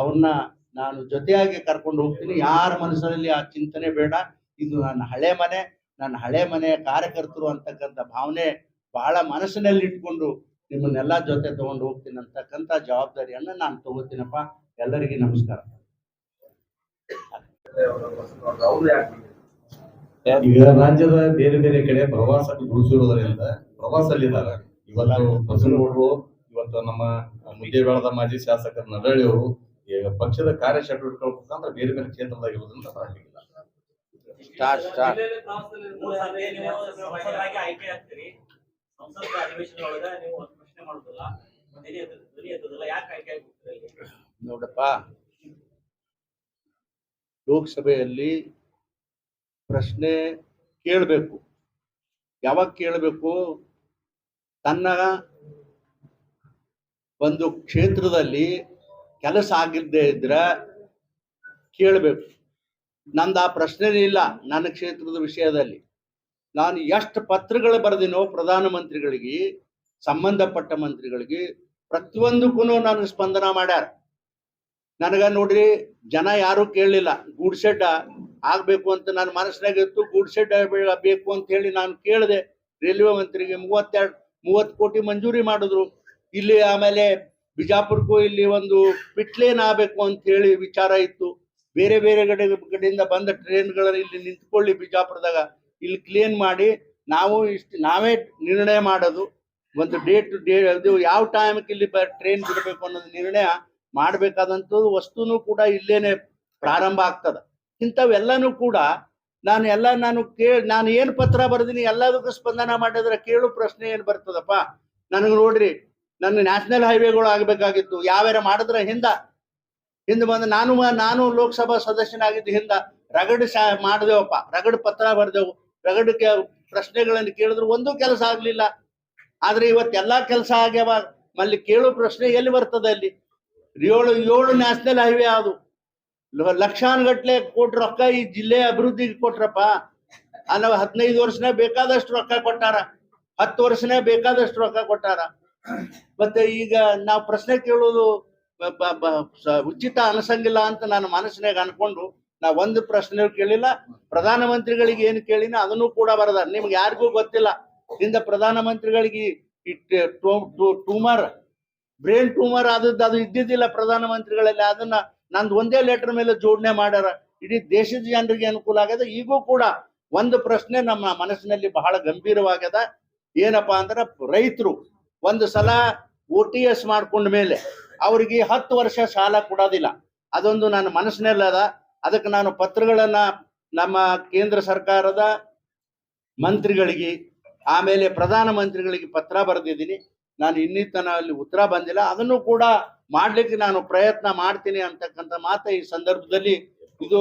ಅವ್ರನ್ನ ನಾನು ಜೊತೆಯಾಗಿ ಕರ್ಕೊಂಡು ಹೋಗ್ತೀನಿ. ಯಾರ ಮನಸ್ಸಿನಲ್ಲಿ ಆ ಚಿಂತನೆ ಬೇಡ. ಇದು ನನ್ನ ಹಳೆ ಮನೆಯ ಕಾರ್ಯಕರ್ತರು ಅಂತಕ್ಕಂಥ ಭಾವನೆ ಬಹಳ ಮನಸ್ಸಿನಲ್ಲಿ ಇಟ್ಕೊಂಡು ನಿಮ್ಮನ್ನೆಲ್ಲ ಜೊತೆ ತಗೊಂಡು ಹೋಗ್ತೀನಿ ಅಂತಕ್ಕಂಥ ಜವಾಬ್ದಾರಿಯನ್ನ ನಾನು ತಗೋತೀನಪ್ಪ. ಎಲ್ಲರಿಗೂ ನಮಸ್ಕಾರ. ಈಗ ರಾಜ್ಯದ ಬೇರೆ ಬೇರೆ ಕಡೆ ಪ್ರವಾಸ ಗುರುಸಿರುವುದರಿಂದ ಪ್ರವಾಸಲ್ಲಿದ್ದಾರೆ. ಇವತ್ತು ಬಸವನಗೌಡರು, ಇವತ್ತು ನಮ್ಮ ಮುದ್ದೇಬೇಳದ ಮಾಜಿ ಶಾಸಕರ ನರಳಿ ಅವರು ಈಗ ಪಕ್ಷದ ಕಾರ್ಯಚಟುವಟಿಕೆಗಳ ಮುಖಾಂತರ ಬೇರೆ ಬೇರೆ ಕ್ಷೇತ್ರದಾಗಿರೋದ್ರಿಂದ ಬರಲಿಲ್ಲ. ನೋಡಪ್ಪ, ಲೋಕಸಭೆಯಲ್ಲಿ ಪ್ರಶ್ನೆ ಕೇಳಬೇಕು. ಯಾವಾಗ ಕೇಳಬೇಕು? ತನ್ನ ಒಂದು ಕ್ಷೇತ್ರದಲ್ಲಿ ಕೆಲಸ ಆಗಿಲ್ಲದೆ ಇದ್ರೆ ಕೇಳಬೇಕು. ನಂದು ಆ ಪ್ರಶ್ನೆನೇ ಇಲ್ಲ. ನನ್ನ ಕ್ಷೇತ್ರದ ವಿಷಯದಲ್ಲಿ ನಾನು ಎಷ್ಟು ಪತ್ರಗಳು ಬರೆದಿನೋ ಪ್ರಧಾನಮಂತ್ರಿಗಳಿಗೆ, ಸಂಬಂಧಪಟ್ಟ ಮಂತ್ರಿಗಳಿಗೆ, ಪ್ರತಿಯೊಂದಕ್ಕೂ ನನಗೆ ಸ್ಪಂದನ ಮಾಡ್ಯಾರ. ನನಗ ನೋಡ್ರಿ, ಜನ ಯಾರು ಕೇಳಲಿಲ್ಲ. ಗೂಡ್ ಶೆಡ್ ಆಗ್ಬೇಕು ಅಂತ ನನ್ನ ಮನಸ್ಸಿನಾಗ ಇತ್ತು. ಗೂಡ್ ಶೆಡ್ ಬೇಕು ಅಂತ ಹೇಳಿ ನಾನು ಕೇಳಿದೆ ರೈಲ್ವೆ ಮಂತ್ರಿಗೆ. 30 ಕೋಟಿ ಮಂಜೂರಿ ಮಾಡಿದ್ರು. ಇಲ್ಲಿ ಆಮೇಲೆ ಬಿಜಾಪುರಕ್ಕೂ ಇಲ್ಲಿ ಒಂದು ಪಿಟ್ಲೇನ್ ಆಗ್ಬೇಕು ಅಂತ ಹೇಳಿ ವಿಚಾರ ಇತ್ತು. ಬೇರೆ ಬೇರೆ ಕಡೆಯಿಂದ ಬಂದ ಟ್ರೈನ್ಗಳಲ್ಲಿ ಇಲ್ಲಿ ನಿಂತ್ಕೊಳ್ಳಿ, ಬಿಜಾಪುರದಾಗ ಇಲ್ಲಿ ಕ್ಲೀನ್ ಮಾಡಿ ನಾವೇ ನಿರ್ಣಯ ಮಾಡೋದು. ಒಂದು ಡೇಟ್ ಯಾವ ಟೈಮ್ಗೆ ಇಲ್ಲಿ ಟ್ರೈನ್ ಬಿಡಬೇಕು ಅನ್ನೋದು ನಿರ್ಣಯ ಮಾಡಬೇಕಾದಂಥದ್ದು ವಸ್ತುನು ಕೂಡ ಇಲ್ಲೇನೆ ಪ್ರಾರಂಭ ಆಗ್ತದ. ಇಂಥವೆಲ್ಲನೂ ಕೂಡ ನಾನು ಏನು ಪತ್ರ ಬರ್ದೀನಿ ಎಲ್ಲದಕ್ಕೂ ಸ್ಪಂದನ ಮಾಡಿದ್ರೆ ಕೇಳು ಪ್ರಶ್ನೆ ಏನು ಬರ್ತದಪ್ಪ? ನನಗೆ ನೋಡ್ರಿ, ನನ್ನ ನ್ಯಾಷನಲ್ ಹೈವೇಗಳು ಆಗ್ಬೇಕಾಗಿತ್ತು. ಯಾವ್ಯಾರ ಮಾಡಿದ್ರೆ ಹಿಂದೆ ಬಂದು ನಾನು ಲೋಕಸಭಾ ಸದಸ್ಯನಾಗಿದ್ದು ರಗಡ್ ಮಾಡಿದೆವಪ್ಪ, ರಗಡ್ ಪತ್ರ ಬರ್ದೆವು, ರಗಡ್ ಪ್ರಶ್ನೆಗಳನ್ನು ಕೇಳಿದ್ರು ಒಂದೂ ಕೆಲಸ ಆಗ್ಲಿಲ್ಲ. ಆದ್ರೆ ಇವತ್ತೆಲ್ಲಾ ಕೆಲಸ ಆಗ್ಯಾವ. ಅಲ್ಲಿ ಕೇಳೋ ಪ್ರಶ್ನೆ ಎಲ್ಲಿ ಬರ್ತದೆ? ಅಲ್ಲಿ 7 ನ್ಯಾಷನಲ್ ಹೈವೇ ಅದು ಲಕ್ಷಾನುಗಟ್ಲೆ ಕೋಟಿ ರೊಕ್ಕ ಈ ಜಿಲ್ಲೆ ಅಭಿವೃದ್ಧಿಗೆ ಕೊಟ್ರಪ್ಪ. ನಾವು 15 ವರ್ಷನೇ ಬೇಕಾದಷ್ಟು ರೊಕ್ಕ ಕೊಟ್ಟಾರ, 10 ವರ್ಷನೇ ಬೇಕಾದಷ್ಟು ರೊಕ್ಕ ಕೊಟ್ಟಾರ. ಮತ್ತೆ ಈಗ ನಾವು ಪ್ರಶ್ನೆ ಕೇಳೋದು ಉಚಿತ ಅನಿಸಂಗಿಲ್ಲ ಅಂತ ನಾನು ಮನಸ್ಸಿನಾಗ ಅನ್ಕೊಂಡು ನಾ ಒಂದು ಪ್ರಶ್ನೆ ಕೇಳಿಲ್ಲ. ಪ್ರಧಾನಮಂತ್ರಿಗಳಿಗೆ ಏನು ಕೇಳಿನ ಅದನ್ನು ಕೂಡ ಬರದ. ನಿಮ್ಗೆ ಯಾರಿಗೂ ಗೊತ್ತಿಲ್ಲ. ಪ್ರಧಾನಮಂತ್ರಿಗಳಿಗೆ ಟ್ಯೂಮರ್, ಬ್ರೈನ್ ಟ್ಯೂಮರ್ ಆದದ್ದು ಅದು ಇದ್ದಿದ್ದಿಲ್ಲ ಪ್ರಧಾನಮಂತ್ರಿಗಳಲ್ಲಿ. ಅದನ್ನ ನಂದು ಒಂದೇ ಲೆಟರ್ ಮೇಲೆ ಜೋಡಣೆ ಮಾಡ್ಯಾರ. ಇಡೀ ದೇಶದ ಜನರಿಗೆ ಅನುಕೂಲ ಆಗ್ಯದ. ಈಗೂ ಕೂಡ ಒಂದು ಪ್ರಶ್ನೆ ನಮ್ಮ ಮನಸ್ಸಿನಲ್ಲಿ ಬಹಳ ಗಂಭೀರವಾಗ್ಯದ. ಏನಪ್ಪಾ ಅಂದ್ರೆ ರೈತರು ಒಂದು ಸಲ OTS ಮಾಡ್ಕೊಂಡ ಮೇಲೆ ಅವ್ರಿಗೆ 10 ವರ್ಷ ಸಾಲ ಕೊಡೋದಿಲ್ಲ. ಅದೊಂದು ನನ್ನ ಮನಸ್ಸಿನಲ್ಲಿ ಅದ. ಅದಕ್ಕೆ ನಾನು ಪತ್ರಗಳನ್ನ ನಮ್ಮ ಕೇಂದ್ರ ಸರ್ಕಾರದ ಮಂತ್ರಿಗಳಿಗೆ ಆಮೇಲೆ ಪ್ರಧಾನ ಮಂತ್ರಿಗಳಿಗೆ ಪತ್ರ ಬರೆದಿದ್ದೀನಿ. ನಾನು ಇನ್ನಿತನ ಅಲ್ಲಿ ಉತ್ತರ ಬಂದಿಲ್ಲ. ಅದನ್ನು ಕೂಡ ಮಾಡ್ಲಿಕ್ಕೆ ನಾನು ಪ್ರಯತ್ನ ಮಾಡ್ತೀನಿ ಅಂತಕ್ಕಂಥ ಮಾತು ಈ ಸಂದರ್ಭದಲ್ಲಿ. ಇದು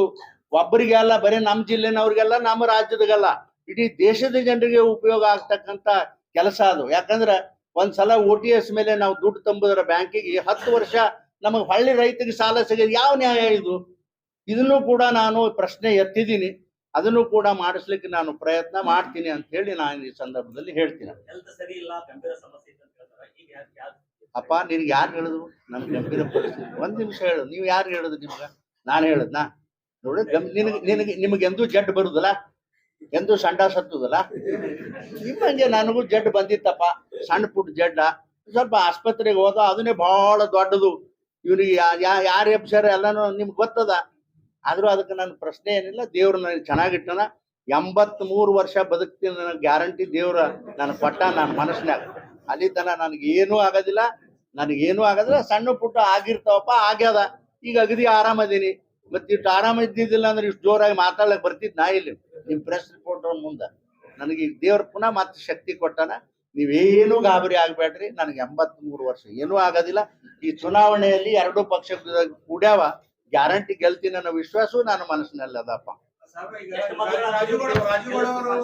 ಒಬ್ಬರಿಗೆ ಅಲ್ಲ, ಬರೀ ನಮ್ಮ ಜಿಲ್ಲೆನವ್ರಿಗೆಲ್ಲ, ನಮ್ಮ ರಾಜ್ಯದಾಗಲ್ಲ, ಇಡೀ ದೇಶದ ಜನರಿಗೆ ಉಪಯೋಗ ಆಗ್ತಕ್ಕಂಥ ಕೆಲಸ ಅದು. ಯಾಕಂದ್ರೆ ಒಂದ್ಸಲ OTS ಮೇಲೆ ನಾವು ದುಡ್ಡು ತುಂಬಿದ್ರೆ ಬ್ಯಾಂಕಿಗೆ 10 ವರ್ಷ ನಮಗೆ ಹಳ್ಳಿ ರೈತರಿಗೆ ಸಾಲ ಸಿಗೋದು ಯಾವ ನ್ಯಾಯ ಇದು? ಇದನ್ನು ಕೂಡ ನಾನು ಪ್ರಶ್ನೆ ಎತ್ತಿದ್ದೀನಿ. ಅದನ್ನು ಕೂಡ ಮಾಡಿಸ್ಲಿಕ್ಕೆ ನಾನು ಪ್ರಯತ್ನ ಮಾಡ್ತೀನಿ ಅಂತ ಹೇಳಿ ನಾನು ಈ ಸಂದರ್ಭದಲ್ಲಿ ಹೇಳ್ತೀನಿ. ಅಪ್ಪ ನಿನ್ಗೆ ಯಾರು ಹೇಳಿದ್ರು ನನ್ ಗಂಭೀರ ಪರಿಸ್ಥಿತಿ? ಒಂದ್ ನಿಮಿಷ ಹೇಳು, ನೀವು ಯಾರು ಹೇಳಿದ್ರು? ನಿಮ್ಗ ನಾನು ಹೇಳದ್ನಾ? ನೋಡಿ, ನಿಮಗೆ ಎಂದೂ ಜಡ್ ಬರುದಲ್ಲ, ಎಂದೂ ಸಂಡ ಸತ್ತುದಲ್ಲ. ನಿಮ್ಮಂಗೆ ನನಗೂ ಜಡ್ ಬಂದಿತ್ತಪ್ಪ, ಸಣ್ಣ ಪುಟ್ಟ ಜಡ್ಡ. ಸ್ವಲ್ಪ ಆಸ್ಪತ್ರೆಗೆ ಹೋದ, ಅದನ್ನೇ ಬಹಳ ದೊಡ್ಡದು. ಇವ್ರಿಗೆ ಯಾರು ಎಬ್ಸಾರ ಎಲ್ಲಾನು ನಿಮ್ಗೆ ಗೊತ್ತದ. ಆದ್ರೂ ಅದಕ್ಕೆ ನನ್ನ ಪ್ರಶ್ನೆ ಏನಿಲ್ಲ. ದೇವ್ರು ನನಗೆ ಚೆನ್ನಾಗಿಟ್ಟನ. 83 ವರ್ಷ ಬದುಕ್ತೀನಿ, ನನಗೆ ಗ್ಯಾರಂಟಿ ದೇವ್ರ ನನ್ನ ಪಟ್ಟ ನನ್ನ ಮನಸ್ಸಿನಾಗ. ಅಲ್ಲಿ ತನ ನನಗೇನೂ ಆಗೋದಿಲ್ಲ, ನನಗೇನೂ ಆಗೋದಿಲ್ಲ. ಸಣ್ಣ ಪುಟ್ಟ ಆಗಿರ್ತಾವಪ್ಪ, ಆಗ್ಯದ. ಈಗ ಅಗದಿ ಆರಾಮದೀನಿ. ಮತ್ತೆ ಇಷ್ಟು ಆರಾಮ ಇದ್ದಿದ್ದಿಲ್ಲ ಅಂದ್ರೆ ಇಷ್ಟು ಜೋರಾಗಿ ಮಾತಾಡ್ಲಕ್ ಬರ್ತಿದ್ ನಾ ಇಲ್ಲಿ ನಿಮ್ ಪ್ರೆಸ್ ರಿಪೋರ್ಟರ್ ಮುಂದೆ. ನನಗೆ ಈಗ ದೇವ್ರ ಪುನಃ ಮತ್ತೆ ಶಕ್ತಿ ಕೊಟ್ಟಾನ. ನೀವೇನು ಗಾಬರಿ ಆಗ್ಬೇಡ್ರಿ. ನನಗೆ 83 ವರ್ಷ ಏನೂ ಆಗೋದಿಲ್ಲ. ಈ ಚುನಾವಣೆಯಲ್ಲಿ 2 ಪಕ್ಷ ಕೂಡ್ಯಾವ, ಗ್ಯಾರಂಟಿ ಗೆಲ್ತೀನಿ ಅನ್ನೋ ವಿಶ್ವಾಸವು ನನ್ನ ಮನಸ್ಸಿನಲ್ಲಿ ಅದಪ್ಪ. ರಾಜುಗೌಡ ಅವರು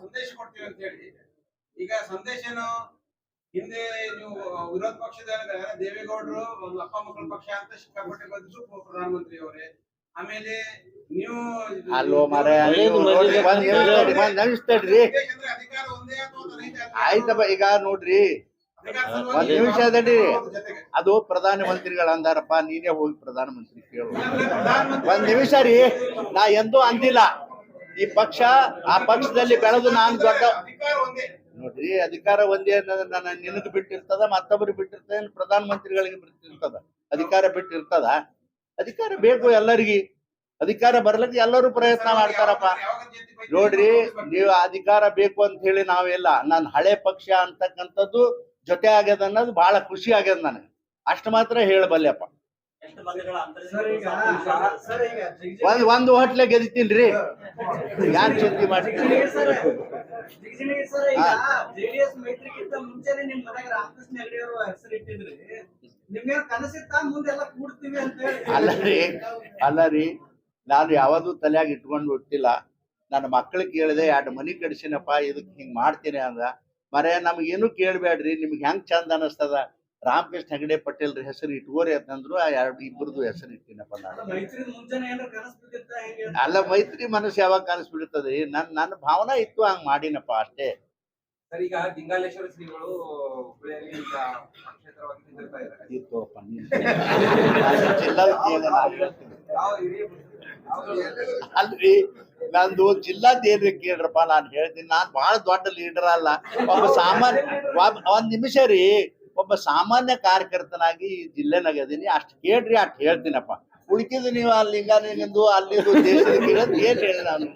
ಸಂದೇಶ ಕೊಡ್ತೀವಿ ಅಂತ ಹೇಳಿ ಈಗ ಸಂದೇಶನು ಹಿಂದೆ ನೀವು ವಿರೋಧ ಪಕ್ಷದ ದೇವೇಗೌಡರು ಒಂದು ಅಪ್ಪ ಮಕ್ಕಳ ಪಕ್ಷ ಅಂತ ಸಿಕ್ಕಾಪಟ್ಟೆ ಬಂದಿದ್ದು ಪ್ರಧಾನಮಂತ್ರಿ ಅವರೇ. ಆಮೇಲೆ ನೀವು ಅಲ್ಲೋ ಮಾರ ನಗಿಸ್ತೇಡ್ರಿ. ಆಯ್ತಪ್ಪ, ಈಗ ನೋಡ್ರಿ, ಒಂದ್ ನಿಮಿಷ ಅದರಿ. ಅದು ಪ್ರಧಾನ ಮಂತ್ರಿಗಳು ಅಂದಾರಪ್ಪ, ನೀನೇ ಹೋಗಿ ಪ್ರಧಾನ ಮಂತ್ರಿ ಕೇಳು. ಒಂದ್ ನಿಮಿಷ ರೀ, ನಾ ಎಂದೂ ಅಂದಿಲ್ಲ ಈ ಪಕ್ಷ ಆ ಪಕ್ಷದಲ್ಲಿ ಬೆಳೆದು ನಾನು ದೊಡ್ಡ. ನೋಡ್ರಿ, ಅಧಿಕಾರ ಒಂದೇ ನನ್ನ ನಿನಗ್ ಬಿಟ್ಟಿರ್ತದ, ಮತ್ತೊಬ್ಬರಿಗೆ ಬಿಟ್ಟಿರ್ತದ, ಪ್ರಧಾನ ಮಂತ್ರಿಗಳಿಗೆ ಬಿಟ್ಟಿರ್ತದ. ಅಧಿಕಾರ ಬಿಟ್ಟಿರ್ತದ? ಅಧಿಕಾರ ಬೇಕು ಎಲ್ಲರಿಗೆ. ಅಧಿಕಾರ ಬರ್ಲಿಕ್ಕೆ ಎಲ್ಲರೂ ಪ್ರಯತ್ನ ಮಾಡ್ತಾರಪ್ಪ. ನೋಡ್ರಿ, ನೀವು ಅಧಿಕಾರ ಬೇಕು ಅಂತ ಹೇಳಿ ನಾವೆಲ್ಲ, ನಾನು ಹಳೆ ಪಕ್ಷ ಅಂತಕ್ಕಂಥದ್ದು ಜೊತೆ ಆಗ್ಯದ ಅನ್ನೋದು ಬಹಳ ಖುಷಿ ಆಗ್ಯದ ನನಗೆ. ಅಷ್ಟು ಮಾತ್ರ ಹೇಳಬಲ್ಲೆಪ್ಪ. ಒಂದು ಹೋಟ್ಲೆ ಗೆದಿತೀನ್ರಿ, ಯಾರು ಚಿಂತೆ ಮಾಡ್ತೀನಿ. ಜೆಡಿಎಸ್ ಮೈತ್ರಿಗಿಂತ ಮುಂಚೆನೆ ನಿಮ್ ಮನೆಗೆ ರಾಮಕೃಷ್ಣ ಹೆಗಡೆ ಅವರು ಹೆಸರು ಇಟ್ಟಿದ್ರಿ. ನಿಮ್ಗೆ ಕನಸಿತ್ತಾ ಮುಂದೆಲ್ಲ ಕೂಡ್ತೀವಿ ಅಂತ ಹೇಳಿ? ಅಲ್ಲರಿ, ನಾನು ಯಾವುದು ತಲೆಯಾಗಿ ಇಟ್ಕೊಂಡು ಬಿಟ್ಟಿಲ್ಲ. ನನ್ನ ಮಕ್ಕಳಿಗೆ ಕೇಳಿದೆ, 2 ಮನಿ ಕಡಿಸಿನಪ್ಪ, ಇದಕ್ಕೆ ಹಿಂಗ್ ಮಾಡ್ತೀನಿ ಅಂದ. ಮರೆ ನಮ್ಗೇನು ಕೇಳ್ಬೇಡ್ರಿ, ನಿಮ್ಗೆ ಹೆಂಗ್ ಚಂದ ಅನಸ್ತದ ರಾಮಕೃಷ್ಣ ಹೆಗಡೆ ಪಟೇಲ್ ಹೆಸರು ಇಟ್ಕೋರಿ ಅಂತಂದ್ರು. ಇಬ್ಬರದು ಹೆಸರು ಇಟ್ಟಿನಪ್ಪ ನಾನು. ಅಲ್ಲ, ಮೈತ್ರಿ ಮನಸ್ಸು ಯಾವಾಗ ಕಾಣಿಸ್ಬಿಡ್ತದ್ರಿ? ನನ್ನ ಭಾವನಾ ಇತ್ತು, ಹಂಗ್ ಮಾಡಿನಪ್ಪ ಅಷ್ಟೇ. ಈಗ ಲಿಂಗಾಲೇಶ್ವರ ಶ್ರೀಗಳು ಅಲ್ರಿ, ನಂದು ಜಿಲ್ಲಾದೇವ್ರಿ ಕೇಳ್ರಪ್ಪ. ನಾನು ಹೇಳ್ತೀನಿ, ನಾನ್ ಬಹಳ ದೊಡ್ಡ ಲೀಡರ್ ಅಲ್ಲ, ಒಬ್ಬ ಸಾಮಾನ್ಯ. ಒಂದ್ ನಿಮಿಷ ರೀ, ಒಬ್ಬ ಸಾಮಾನ್ಯ ಕಾರ್ಯಕರ್ತನಾಗಿ ಈ ಜಿಲ್ಲೆನಾಗ ಅದೀನಿ. ಅಷ್ಟು ಕೇಳ್ರಿ, ಅಷ್ಟು ಹೇಳ್ತೀನಪ್ಪ. ಉಳಿಕಿದ್ದು ನೀವು ಅಲ್ಲಿ ಲಿಂಗಾಲಿಂಗಂದು ಅಲ್ಲಿದು ದೇಶದ ಕೇಳೋದು ಏನ್ ಹೇಳಿ ನಾನು.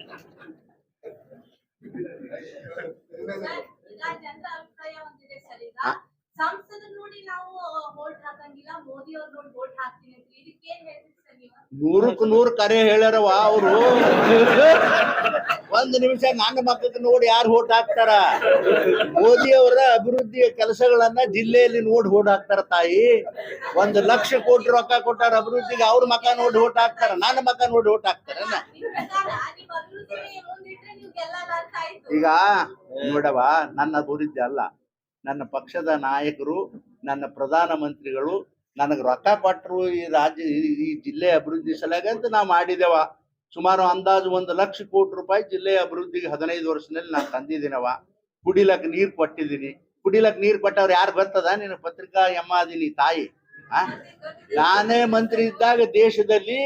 ನೂರಕ್ಕೂ 100 ಕರೆ ಹೇಳ್ಯಾರವ ಅವರು. ಒಂದ್ ನಿಮಿಷ, ನನ್ನ ಮಕ್ಕಳಿಗೆ ನೋಡಿ ಯಾರು ಓಟ್ ಹಾಕ್ತಾರ? ಮೋದಿ ಅವರ ಅಭಿವೃದ್ಧಿಯ ಕೆಲಸಗಳನ್ನ ಜಿಲ್ಲೆಯಲ್ಲಿ ನೋಡಿ ಓಟ್ ಹಾಕ್ತಾರ ತಾಯಿ. 1 ಲಕ್ಷ ಕೋಟಿ ರೊಕ್ಕ ಕೊಟ್ಟಾರ ಅಭಿವೃದ್ಧಿಗೆ, ಅವ್ರ ಮಕ್ಕ ನೋಡಿ ಓಟ್ ಹಾಕ್ತಾರ, ನನ್ನ ಮಕ್ಕ ನೋಡಿ ಓಟ್ ಹಾಕ್ತಾರ. ಈಗ ನೋಡವ, ನನ್ನ ಅಭಿವೃದ್ಧಿ ಅಲ್ಲ, ನನ್ನ ಪಕ್ಷದ ನಾಯಕರು, ನನ್ನ ಪ್ರಧಾನ ಮಂತ್ರಿಗಳು ನನಗೆ ರೊಕ್ಕ ಕೊಟ್ಟರು ಈ ರಾಜ್ಯ ಈ ಜಿಲ್ಲೆ ಅಭಿವೃದ್ಧಿ ಸಲುವಾಗಿ ಅಂತ ನಾವು ಮಾಡಿದೇವ. ಸುಮಾರು ಅಂದಾಜು 1 ಲಕ್ಷ ಕೋಟಿ ರೂಪಾಯಿ ಜಿಲ್ಲೆಯ ಅಭಿವೃದ್ಧಿಗೆ 15 ವರ್ಷದಲ್ಲಿ ನಾನು ತಂದಿದ್ದೀನವ. ಕುಡಿಲಕ್ ನೀರು ಕೊಟ್ಟಿದ್ದೀನಿ. ಕುಡಿಲಕ್ ನೀರು ಕೊಟ್ಟವ್ರು ಯಾರು ಗೊತ್ತದ? ನೀನು ಪತ್ರಿಕಾ ಎಮ್ಮ ಅದೀನಿ ತಾಯಿ. ನಾನೇ ಮಂತ್ರಿ ಇದ್ದಾಗ ದೇಶದಲ್ಲಿ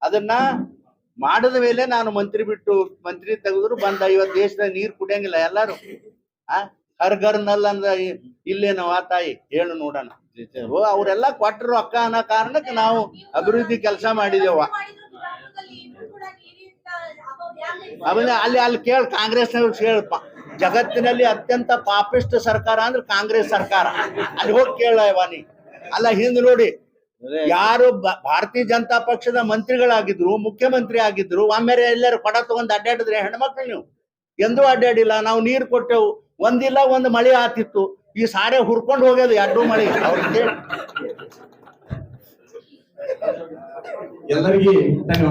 ಅದನ್ನ ಮಾಡಿದ ಮೇಲೆ ನಾನು ಮಂತ್ರಿ ಬಿಟ್ಟು ಮಂತ್ರಿ ತೆಗೆದ್ರು ಬಂದ. ಇವತ್ತು ದೇಶದಾಗ ನೀರು ಕುಡಿಯಂಗಿಲ್ಲ ಎಲ್ಲಾರು. ಹರ್ ಘರ್ ನಲ್ ಅಂದ ಇಲ್ಲೇನವ ತಾಯಿ ಹೇಳು ನೋಡೋಣ. ಅವರೆಲ್ಲ ಕೊಟ್ಟರು ಅಕ್ಕ ಅನ್ನೋ ಕಾರಣಕ್ಕೆ ನಾವು ಅಭಿವೃದ್ಧಿ ಕೆಲಸ ಮಾಡಿದೇವ. ಆಮೇಲೆ ಅಲ್ಲಿ ಕೇಳ ಕಾಂಗ್ರೆಸ್ನವ್ರು ಕೇಳಪ್ಪ, ಜಗತ್ತಿನಲ್ಲಿ ಅತ್ಯಂತ ಪಾಪಿಸ್ಟ್ ಸರ್ಕಾರ ಅಂದ್ರೆ ಕಾಂಗ್ರೆಸ್ ಸರ್ಕಾರ. ಅಲ್ಲಿ ಹೋಗಿ ಕೇಳವ ನೀ. ಅಲ್ಲ ಹಿಂದ್ ನೋಡಿ, ಯಾರು ಭಾರತೀಯ ಜನತಾ ಪಕ್ಷದ ಮಂತ್ರಿಗಳಾಗಿದ್ರು, ಮುಖ್ಯಮಂತ್ರಿ ಆಗಿದ್ರು, ಒಮ್ಮೆ ಎಲ್ಲರೂ ಕೊಡ ತಗೊಂಡ್ ಅಡ್ಡಾಡಿದ್ರೆ ಹೆಣ್ಮಕ್ಳು ನೀವು ಎಂದೂ ಅಡ್ಡಾಡಿಲ್ಲ. ನಾವು ನೀರು ಕೊಟ್ಟೆವು, ಒಂದಿಲ್ಲ ಒಂದು ಮಳೆ ಆತಿತ್ತು. ಈ ಸಾರೆ ಹುರ್ಕೊಂಡು ಹೋಗ್ಯದು ಎರಡು ಮಳೆ. ಅವ್ರಿಗೆ ಎಲ್ಲರಿಗೂ ಧನ್ಯವಾದ.